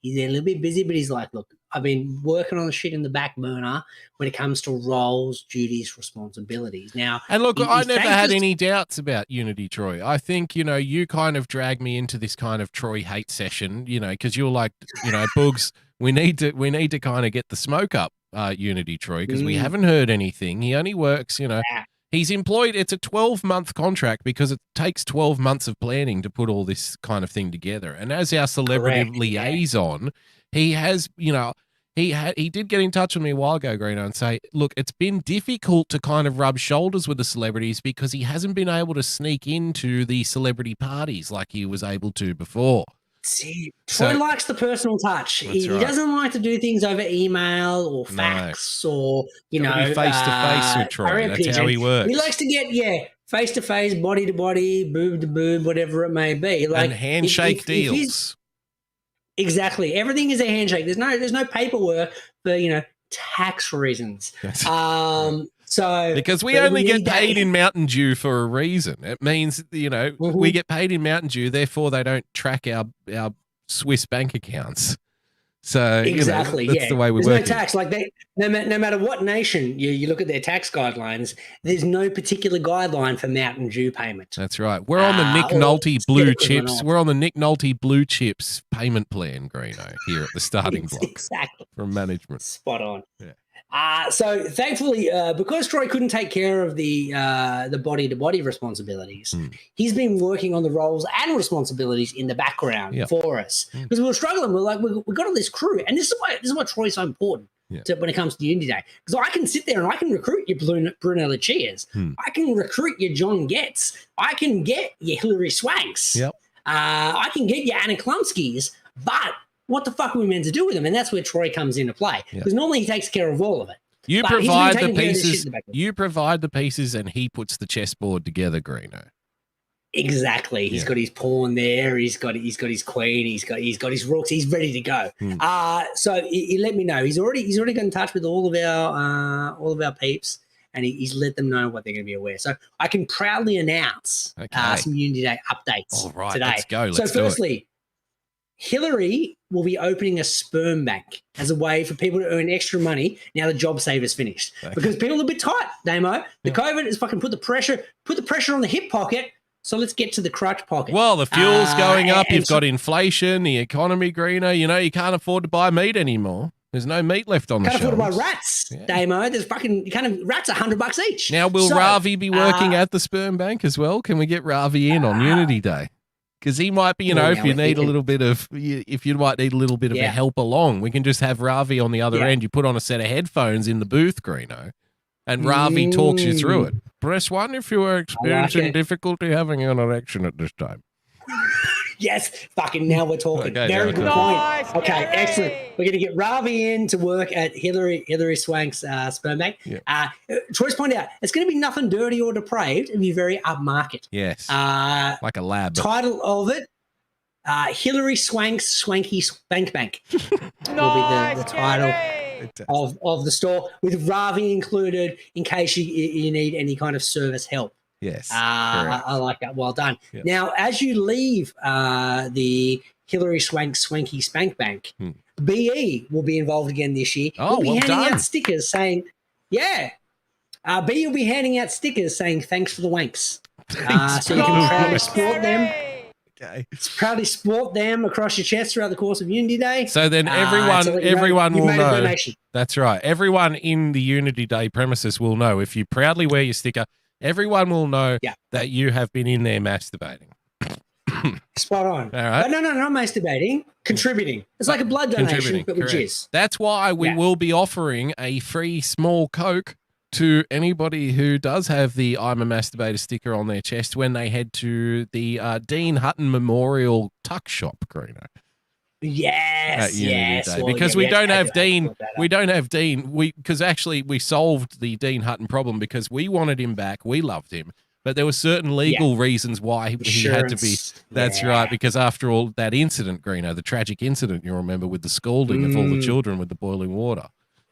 But he's like, look, I've been working on the shit in the back burner when it comes to roles, duties, responsibilities. Now, and look, I never had any doubts about Unity, Troy. I think, you kind of dragged me into this kind of Troy hate session, because you're like, Boogs, we need to kind of get the smoke up, Unity, Troy, because we haven't heard anything. He only works, he's employed. It's a 12-month contract because it takes 12 months of planning to put all this kind of thing together. And as our celebrity liaison, he has, he did get in touch with me a while ago, Greeno, and say, look, it's been difficult to kind of rub shoulders with the celebrities because he hasn't been able to sneak into the celebrity parties like he was able to before. See, Troy likes the personal touch. He doesn't like to do things over email or fax or, face to face with Troy. That's how he works. He likes to get, face to face, body to body, boob to boob, whatever it may be. Like, and handshake deals. Exactly. Everything is a handshake. There's no paperwork for, tax reasons. So because we but only get need that- paid in Mountain Dew for a reason. It means, we get paid in Mountain Dew, therefore they don't track our Swiss bank accounts. So Exactly, that's the way we there's work. no tax. Like no matter what nation you look at their tax guidelines, there's no particular guideline for Mountain Dew payment. That's right. We're on the Nick Nolte Blue Chips. We're on the Nick Nolte Blue Chips payment plan, Greeno, here at the starting block. Exactly. From management. Spot on. Yeah. So thankfully, because Troy couldn't take care of the body-to-body responsibilities, he's been working on the roles and responsibilities in the background for us because we were struggling. We're like, we got all this crew, and this is why Troy's so important when it comes to Unity Day, because I can sit there and I can recruit your Bruno Lucias, I can recruit your John Getz, I can get your Hillary Swanks, I can get your Anna Klumskys, but what the fuck are we meant to do with them? And that's where Troy comes into play, because normally he takes care of all of it. You But he's been provide the taking care of this shit pieces. in the background. You provide the pieces, and he puts the chessboard together, Greeno. Exactly. He's got his pawn there. He's got his queen. He's got his rooks. He's ready to go. So he let me know. He's already got in touch with all of our peeps, and he's let them know what they're going to be aware. So I can proudly announce some Unity Day updates All right, today. let's go. Let's so do it. firstly, Hillary will be opening a sperm bank as a way for people to earn extra money now the job saver's finished. Because people are a bit tight, Damo. The COVID has fucking put the pressure on the hip pocket. So let's get to the crutch pocket. Well, the fuel's going up. and You've got inflation, the economy, Greeno. You can't afford to buy meat anymore. There's no meat left on the can't shelves. afford to buy rats, Damo. There's fucking rats $100 each. Now, will Ravi be working at the sperm bank as well? Can we get Ravi in on Unity Day? Because he might be, if you need a little bit of, a help along, we can just have Ravi on the other end. You put on a set of headphones in the booth, Greeno, and Ravi talks you through it. Press 1 if you are experiencing difficulty having an erection at this time. Yes, fucking now we're talking. Okay, Very good Nice, point. Okay, Gary. excellent. We're going to get Ravi in to work at Hillary Swank's sperm bank. Troy's pointed out it's going to be nothing dirty or depraved. It'll be very upmarket. Yes, like a lab. Title of it, Hillary Swank's Swanky Spank Bank will be the title of the store, with Ravi included in case you need any kind of service help. Yes. I like that. Well done. Yep. Now, as you leave the Hillary Swanky Spank Bank, BE will be involved again this year. Oh, we'll be well handing done. out stickers saying, BE will be handing out stickers saying thanks for the wanks. So you can proudly sport them. Okay. Proudly sport them across your chest throughout the course of Unity Day. So then everyone you've will made a know. donation. That's right. Everyone in the Unity Day premises will know. If you proudly wear your sticker, everyone will know that you have been in there masturbating. Spot on. All right. But no, not masturbating. Contributing. It's like a blood donation, but with correct. jizz. That's why we will be offering a free small Coke to anybody who does have the I'm a Masturbator sticker on their chest when they head to the Dean Hutton Memorial Tuck Shop, Greeno. Yes, Day. Because we don't have Dean. We don't have Dean. Because actually we solved the Dean Hutton problem because we wanted him back. We loved him. But there were certain legal reasons why he had to be. That's right. Because after all, that incident, Greeno, the tragic incident you remember with the scalding of all the children with the boiling water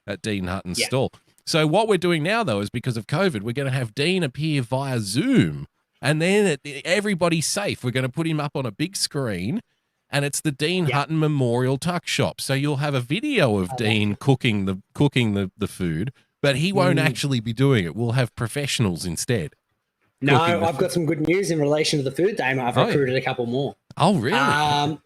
at Dean Hutton's stall. So what we're doing now, though, is because of COVID, we're going to have Dean appear via Zoom, and then everybody's safe. We're going to put him up on a big screen, and it's the Dean Hutton Memorial Tuck Shop. So you'll have a video of Dean cooking the food, but he won't actually be doing it. We'll have professionals instead. No, I've got some good news in relation to the food, Dame. I've recruited a couple more. Oh, really?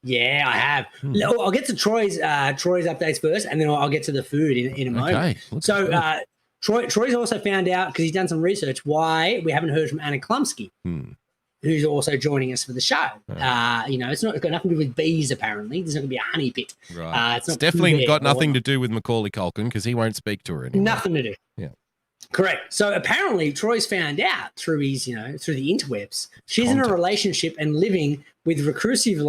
Yeah, I have. I'll get to Troy's updates first, and then I'll get to the food in a moment. Okay. So Troy's also found out, because he's done some research, why we haven't heard from Anna Klumsky, who's also joining us for the show. It's got nothing to do with bees, apparently. There's not going to be a honey pit. Right. It's definitely got nothing to do with Macaulay Culkin, because he won't speak to her anymore. Nothing to do. Yeah. Correct. So apparently Troy's found out through his, through the interwebs, she's in a relationship and living with recursive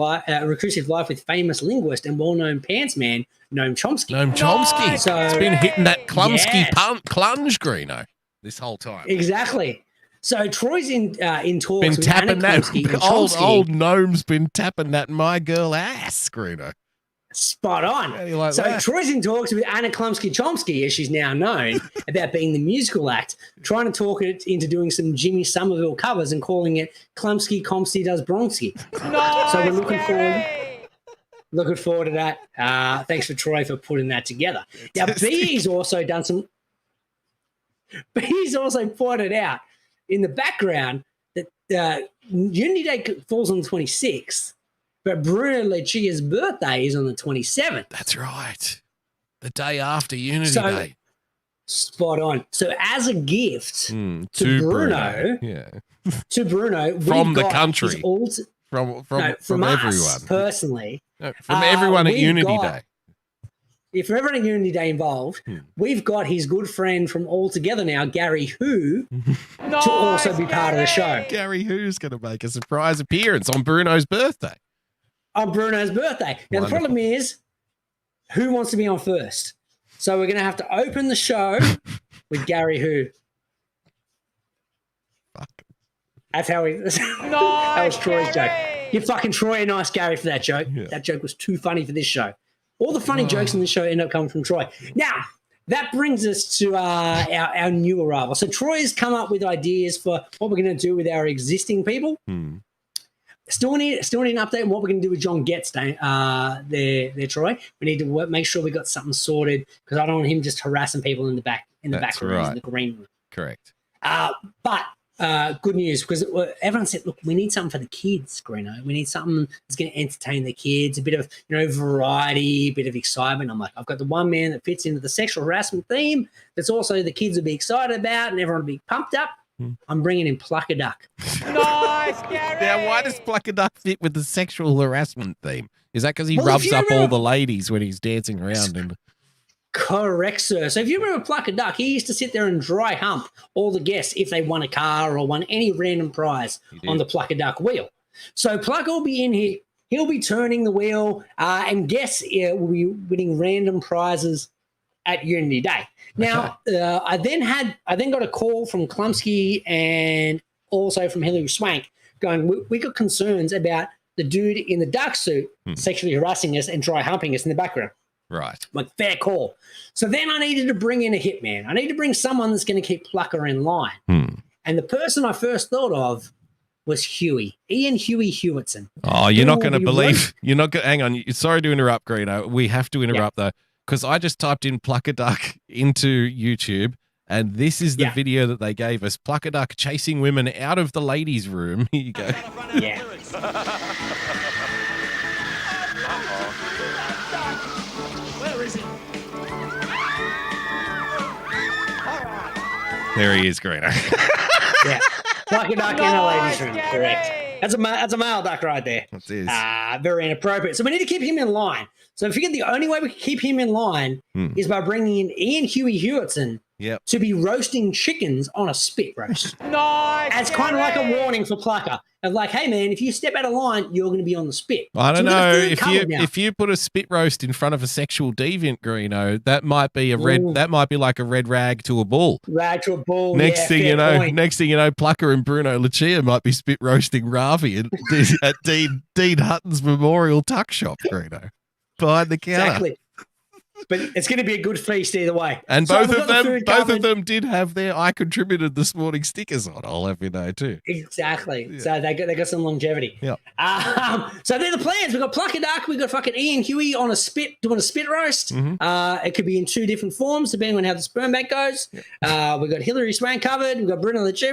life with famous linguist and well-known pants man, Noam Chomsky. Noam Chomsky. Nice. So, it's been hitting that Klumsky plunge, Greeno, this whole time. Exactly. So Troy's in talks Been with tapping Anna that Klumsky and old Chomsky. Noam's been tapping that my girl ass, Greeno. Spot on. How do you like so that? Troy's in talks with Anna Klumsky-Chomsky, as she's now known, about being the musical act, trying to talk it into doing some Jimmy Somerville covers and calling it Klumsky Comsky Does Bronxy. So we're looking forward to that. Thanks for Troy for putting that together. Now, B's also done some. B's also pointed out in the background that Unity Day falls on the 26th. But Bruno Lucia's birthday is on the 27th. That's right. The day after Unity So- Day. Spot on. So as a gift To to Bruno, Yeah. to Bruno, From we've the got country. his alt- From from us, everyone. personally. No, from everyone at we've Unity got- Day. If for everyone at Unity Day involved, we've got his good friend from All Together now, Gary Who, to also be part of the show. Gary Who's going to make a surprise appearance on Bruno's birthday. On Bruno's birthday. Now, the problem is, who wants to be on first? So we're going to have to open the show with Gary Who. That's how we. That was Troy's joke. You fucking Troy a nice Gary for that joke. That joke was too funny for this show. All the funny jokes in the show end up coming from Troy. Now, that brings us to our new arrival. So Troy's come up with ideas for what we're going to do with our existing people. Still need an update on what we're going to do with John Getz there, Troy. We need to make sure we got something sorted because I don't want him just harassing people in the back That's rooms, right. in the green room. Correct. But good news because everyone said, look, we need something for the kids, Greeno. We need something that's going to entertain the kids, a bit of variety, a bit of excitement. I'm like, I've got the one man that fits into the sexual harassment theme that's also the kids will be excited about and everyone will be pumped up. I'm bringing in Pluck a Duck. Nice, Gary. Now, why does Pluck a Duck fit with the sexual harassment theme? Is that because he Well, rubs if you up all remember- the ladies when he's dancing around? And Correct, sir. So if you remember Pluck a Duck, he used to sit there and dry hump all the guests if they won a car or won any random prize on the Pluck a Duck wheel. So Pluck will be in here. He'll be turning the wheel, and guests will be winning random prizes at Unity Day. Now, I then got a call from Klumsky and also from Hilary Swank going, we got concerns about the dude in the duck suit sexually harassing us and dry humping us in the background. right. Like, fair call. So then I needed to bring in a hitman. I need to bring someone that's going to keep Plucker in line. And the person I first thought of was Huey, Ian Huey Hewitson. Oh, you're not Who going to will be believe. You're not going. Hang on. Sorry to interrupt, Greeno. We have to interrupt though, because I just typed in Pluck a Duck into YouTube, and this is the video that they gave us: Pluck a Duck chasing women out of the ladies' room. Here you go. Yeah. Where is he? There he is, Greeno. Yeah. Pluck a duck in a ladies' room. Correct. That's a male duck right there. That is. Very inappropriate. So we need to keep him in line. So I figured the only way we can keep him in line is by bringing in Ian Huey Hewitson to be roasting chickens on a spit roast. Nice. As kind of like a warning for Plucker of like, hey man, if you step out of line, you're going to be on the spit. I don't So we've got know food if covered now. you put a spit roast in front of a sexual deviant, Greeno, that might be a red. Ooh. That might be like a red rag to a bull. Rag to a bull. Next thing you fair know, point. Plucker and Bruno Lucia might be spit roasting Ravi at Dean Hutton's Memorial Tuck Shop, Greeno, behind the counter. Exactly. But it's going to be a good feast either way. And So both we've of got the them, food both covered. of them did have their "I contributed this morning" stickers on. I'll have you know too. Exactly. So they got some longevity. Yeah. So they're the plans. We've got Pluck a Duck. We've got fucking Ian Huey on a spit, doing a spit roast. It could be in two different forms, depending on how the sperm bank goes. We've got Hilary Swank covered. We've got Bruno Lucia.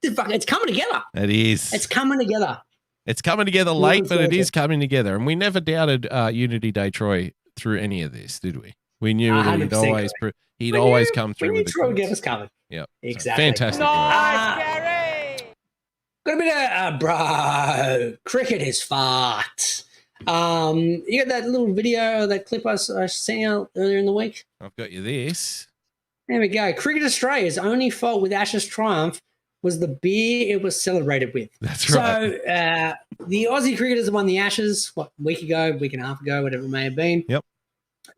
It's coming together. It is. It's coming together. It's coming together late, but it is coming together. And we never doubted Unity Day Troy through any of this, did we? We knew that 100% he'd always come through We with knew the Troy would goods. get us covered. Yeah, Exactly. fantastic. Nice, Gary. Got a bit of bro. Cricket is fucked. You got that little video, that clip I sent out earlier in the week? I've got you this. There we go. Cricket Australia's only fault with Ashes' triumph was the beer it was celebrated with. That's right. So the Aussie cricketers won the Ashes, a week and a half ago, whatever it may have been. Yep.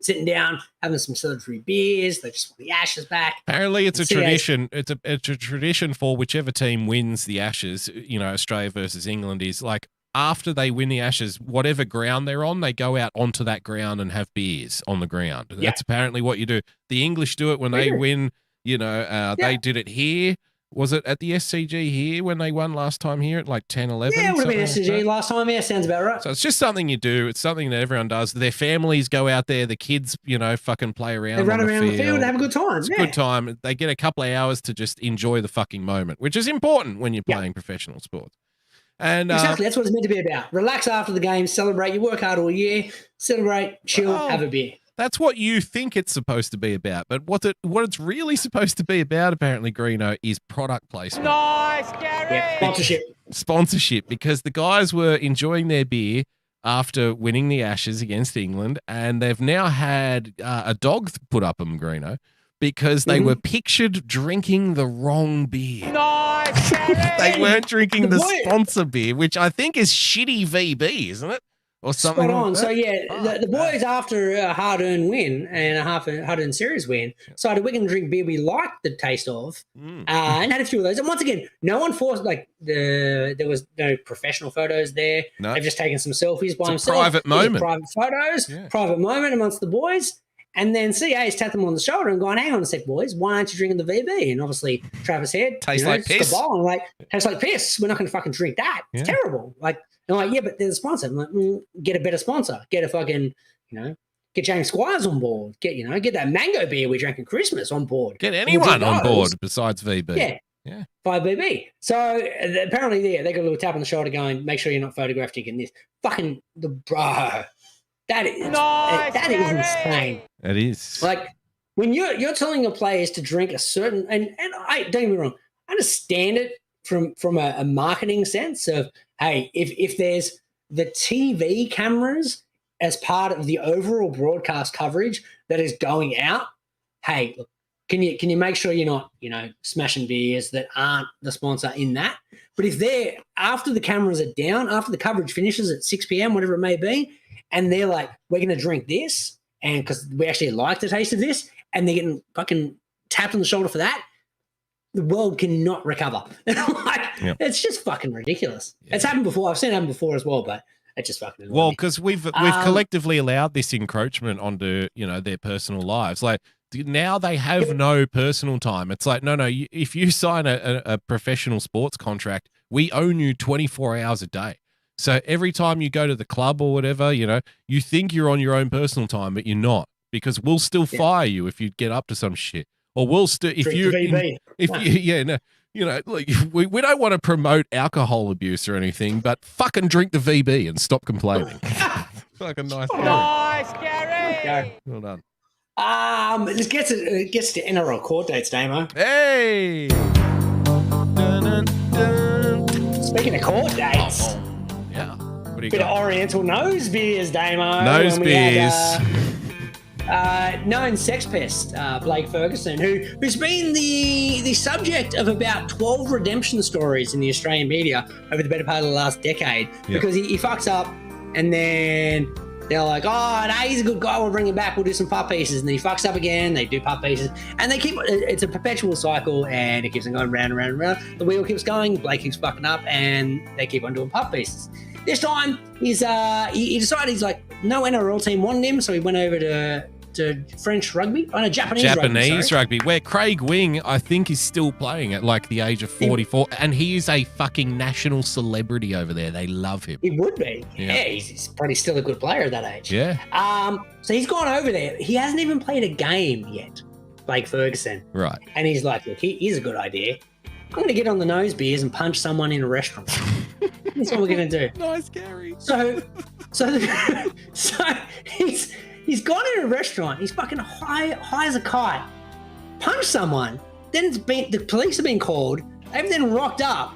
Sitting down, having some celebratory beers. They just want the Ashes back. Apparently, it's a See, tradition. It's a tradition for whichever team wins the Ashes. You know, Australia versus England is like after they win the Ashes, whatever ground they're on, they go out onto that ground and have beers on the ground. Yeah. That's apparently what you do. The English do it when they win. They did it here. Was it at the SCG here when they won last time here at like 10, 11? Yeah, it would have been something SCG like that? last time. Yeah, sounds about right. So it's just something you do. It's something that everyone does. Their families go out there. The kids, fucking play around. They run on around the field and have a good time. It's a good time. They get a couple of hours to just enjoy the fucking moment, which is important when you're playing professional sports. And Exactly. That's what it's meant to be about. Relax after the game, celebrate. You work hard all year, celebrate, chill, have a beer. That's what you think it's supposed to be about. But what it's really supposed to be about, apparently, Greeno, is product placement. Nice, Gary. Yeah, Sponsorship, because the guys were enjoying their beer after winning the Ashes against England, and they've now had a dog put up them, Greeno, because they were pictured drinking the wrong beer. Nice, Gary. They weren't drinking the sponsor beer, which I think is shitty VB, isn't it? Or something. Spot on. Like So the boys, after a hard-earned win and a hard-earned series win, decided we're going to drink beer we liked the taste of, and had a few of those. And once again, no one forced. There was no professional photos there. No. They've just taken some selfies by themselves. Private moment. Private photos. Yeah. Private moment amongst the boys. And then CA's tapped them on the shoulder and gone, hang on a sec, boys, why aren't you drinking the VB? And obviously Travis said, tastes like piss. I'm like, tastes like piss. We're not going to fucking drink that. It's terrible. Like, I'm like, yeah, but they're the sponsor. I'm like, get a better sponsor. Get a fucking, get James Squires on board. Get that mango beer we drank at Christmas on board. Get anyone on board besides VB. Yeah. 5BB. So apparently, they got a little tap on the shoulder going, make sure you're not photographed drinking this. Fucking the bro. That is insane. It is. Like when you're telling your players to drink a certain and I don't get me wrong, I understand it from a marketing sense of, hey, if there's the TV cameras as part of the overall broadcast coverage that is going out, hey, look, can you make sure you're not, smashing beers that aren't the sponsor in that? But if they're after the cameras are down, after the coverage finishes at 6 p.m., whatever it may be, and they're like, we're going to drink this, and because we actually like the taste of this, and they're getting fucking tapped on the shoulder for that, the world cannot recover. It's just fucking ridiculous. Yeah. It's happened before. I've seen it happen before as well, but it just fucking annoys me. Because we've collectively allowed this encroachment onto their personal lives. Like now they have no personal time. It's like no. If you sign a professional sports contract, we own you 24 hours a day. So every time you go to the club or whatever, you think you're on your own personal time, but you're not, because we'll still fire you if you get up to some shit, or we'll still we don't want to promote alcohol abuse or anything, but fucking drink the VB and stop complaining. Fucking nice. Nice, Gary. Well done. This gets to NRL court dates, Damo. Hey. Dun, dun, dun. Speaking of court dates. Yeah. What do you Bit got? of Oriental nose beers, Damo. Nose beers. Known sex pest, Blake Ferguson, who's been the subject of about 12 redemption stories in the Australian media over the better part of the last decade, because he fucks up and then they're like, oh, no, he's a good guy, we'll bring him back, we'll do some pup pieces, and then he fucks up again, they do pup pieces, and it's a perpetual cycle, and it keeps on going round and round and round. The wheel keeps going, Blake keeps fucking up, and they keep on doing pup pieces. This time, he decided he's like, no NRL team wanted him, so he went over to French rugby, Japanese rugby, where Craig Wing, I think, is still playing at like the age of 44, and he is a fucking national celebrity over there. They love him. He would be. Yeah, he's probably still a good player at that age. Yeah. So he's gone over there. He hasn't even played a game yet, Blake Ferguson. Right. And he's like, look, here's a good idea. I'm going to get on the nose beers and punch someone in a restaurant. That's what we're going to do. Nice, Gary. So he's gone in a restaurant. He's fucking high as a kite. Punched someone. Then the police have been called. They've then rocked up,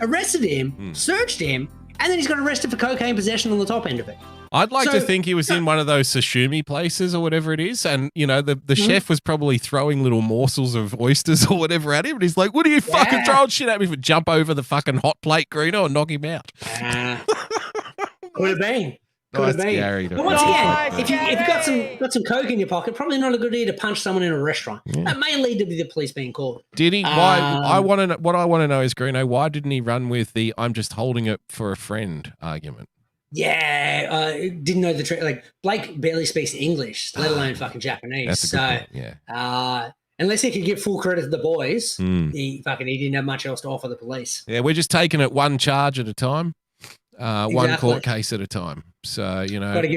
arrested him, searched him, and then he's got arrested for cocaine possession on the top end of it. I'd like to think he was in one of those sashimi places or whatever it is, and the chef was probably throwing little morsels of oysters or whatever at him, and he's like, "What are you fucking throwing shit at me for?" Jump over the fucking hot plate, Greeno, and knock him out. Could have been. Could have been. Scary, but once again, if you got some coke in your pocket, probably not a good idea to punch someone in a restaurant. That may lead to the police being called. Did he? Why? What I want to know is, Greeno, why didn't he run with the "I'm just holding it for a friend" argument? Yeah, didn't know the trick. Like Blake barely speaks English, let alone fucking Japanese. That's a good point, yeah. Unless he could give full credit to the boys, he didn't have much else to offer the police. Yeah, we're just taking it one charge at a time, one court case at a time. So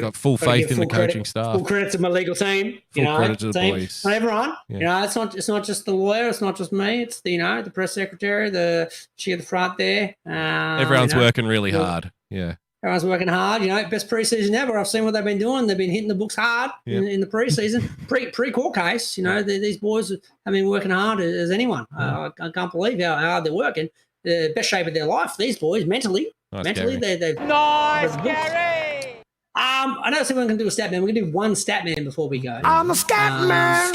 got full faith in the coaching staff. Full credit to my legal team. Full credit to the boys. Not everyone. Yeah. It's not just the lawyer. It's not just me. It's the press secretary, the she at the front there. Everyone's working really hard. Yeah. Everyone's working hard. Best preseason ever. I've seen what they've been doing. They've been hitting the books hard in the preseason. Pre-court case, these boys have been working hard as anyone. I can't believe how hard they're working. The best shape of their life, these boys, mentally. Mentally, they've Nice, Gary! I know someone can do a stat man. We're going to do one stat man before we go. I'm a stat man.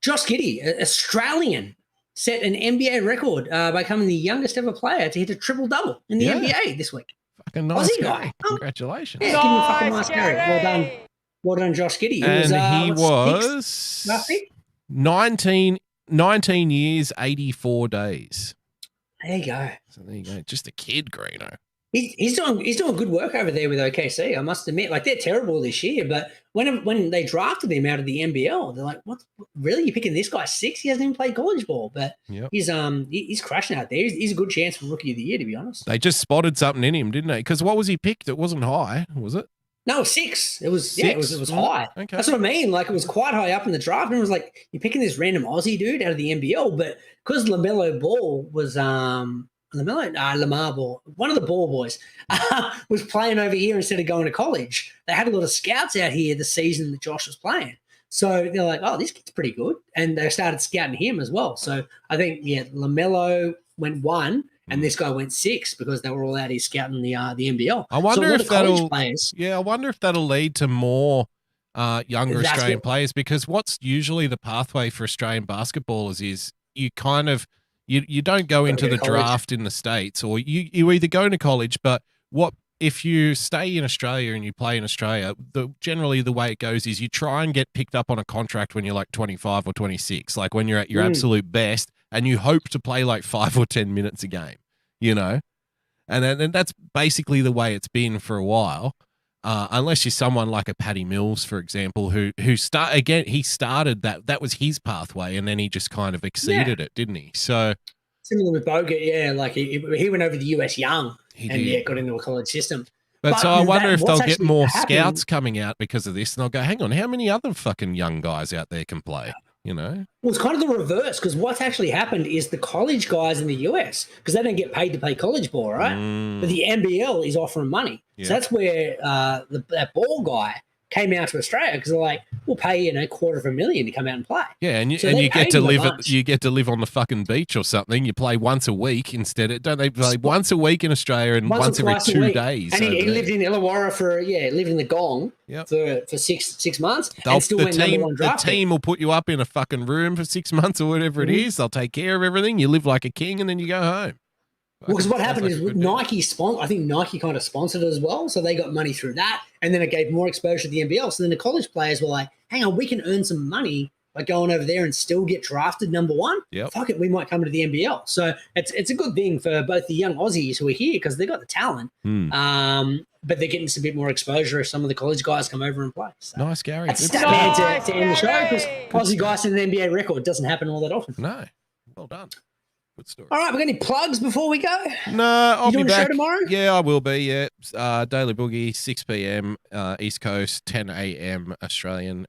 Josh Giddey, Australian, set an NBA record by becoming the youngest ever player to hit a triple-double in the NBA this week. Fucking nice Aussie guy. Congratulations. Yeah, give him a fucking nice carry. Well done, Josh Giddey. He was 19 years, 84 days. There you go. So there you go. Just a kid, Greeno. He's doing good work over there with OKC. I must admit, like they're terrible this year, but when they drafted him out of the NBL, they're like, "What? Really? You're picking this guy 6? He hasn't even played college ball." But he's crashing out there. He's a good chance for Rookie of the Year, to be honest. They just spotted something in him, didn't they? Because what was he picked? It wasn't high, was it? No, 6. It was 6? it was high. Okay. That's what I mean. Like it was quite high up in the draft, and it was like you're picking this random Aussie dude out of the NBL, but because LaMelo Ball was Lamar Ball, one of the Ball boys, was playing over here instead of going to college. They had a lot of scouts out here the season that Josh was playing. So they're like, oh, this kid's pretty good. And they started scouting him as well. So I think, LaMelo went 1 and this guy went 6 because they were all out here scouting the NBL. I wonder if that'll players, I wonder if that'll lead to more younger Australian players, because what's usually the pathway for Australian basketballers is you kind of you don't go into the draft in the States, or you either go into college, but what if you stay in Australia and you play in Australia, generally the way it goes is you try and get picked up on a contract when you're like 25 or 26, like when you're at your absolute best, and you hope to play like 5 or 10 minutes a game, and then that's basically the way it's been for a while. Unless you're someone like a Paddy Mills, for example, he started that was his pathway, and then he just kind of exceeded it, didn't he? So similar with Bogut, like he went over the US young and got into a college system. But so I wonder if they'll get more scouts coming out because of this, and they'll go, hang on, how many other fucking young guys out there can play? Well, it's kind of the reverse, because what's actually happened is the college guys in the US, because they don't get paid to play college ball, right? But the NBL is offering money. Yeah. So that's where that Ball guy came out to Australia, because they're like, we'll pay you $250,000 to come out and play. Yeah, and you get to live on the fucking beach or something. You play once a week instead. Don't they play once a week in Australia and once every 2 days? And he lived in Illawarra lived in the Gong for 6 months. And still went number 1 draft. The team will put you up in a fucking room for 6 months or whatever it is. They'll take care of everything. You live like a king, and then you go home. Well, because what happened is Nike I think Nike kind of sponsored it as well, so they got money through that, and then it gave more exposure to the NBL. So then the college players were like, hang on, we can earn some money by going over there and still get drafted number 1. Yep. Fuck it, we might come to the NBL. So it's a good thing for both the young Aussies who are here, because they got the talent, but they're getting some bit more exposure if some of the college guys come over and play. So nice, Gary. That's stat man to end the show, because Aussie guys in an NBA record doesn't happen all that often. No, well done. Story. All right, we got any plugs before we go? No, I'll be back. Show tomorrow? Yeah, I will be. Yeah, Daily Boogie, 6 p.m. East Coast, 10 a.m. Australian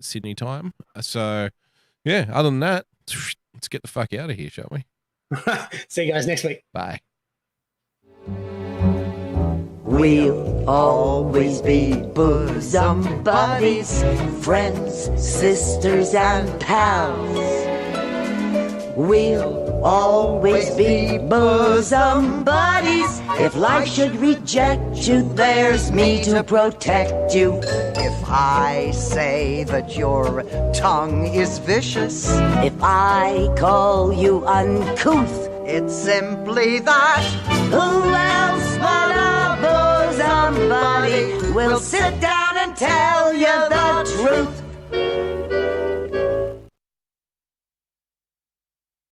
Sydney time. So, yeah. Other than that, let's get the fuck out of here, shall we? See you guys next week. Bye. We'll always be bosom buddies, friends, sisters, and pals. We'll always be bosom buddies. If life should reject you, there's me to protect you. If I say that your tongue is vicious, if I call you uncouth, it's simply that. Who else but a bosom We'll sit down and tell you the truth.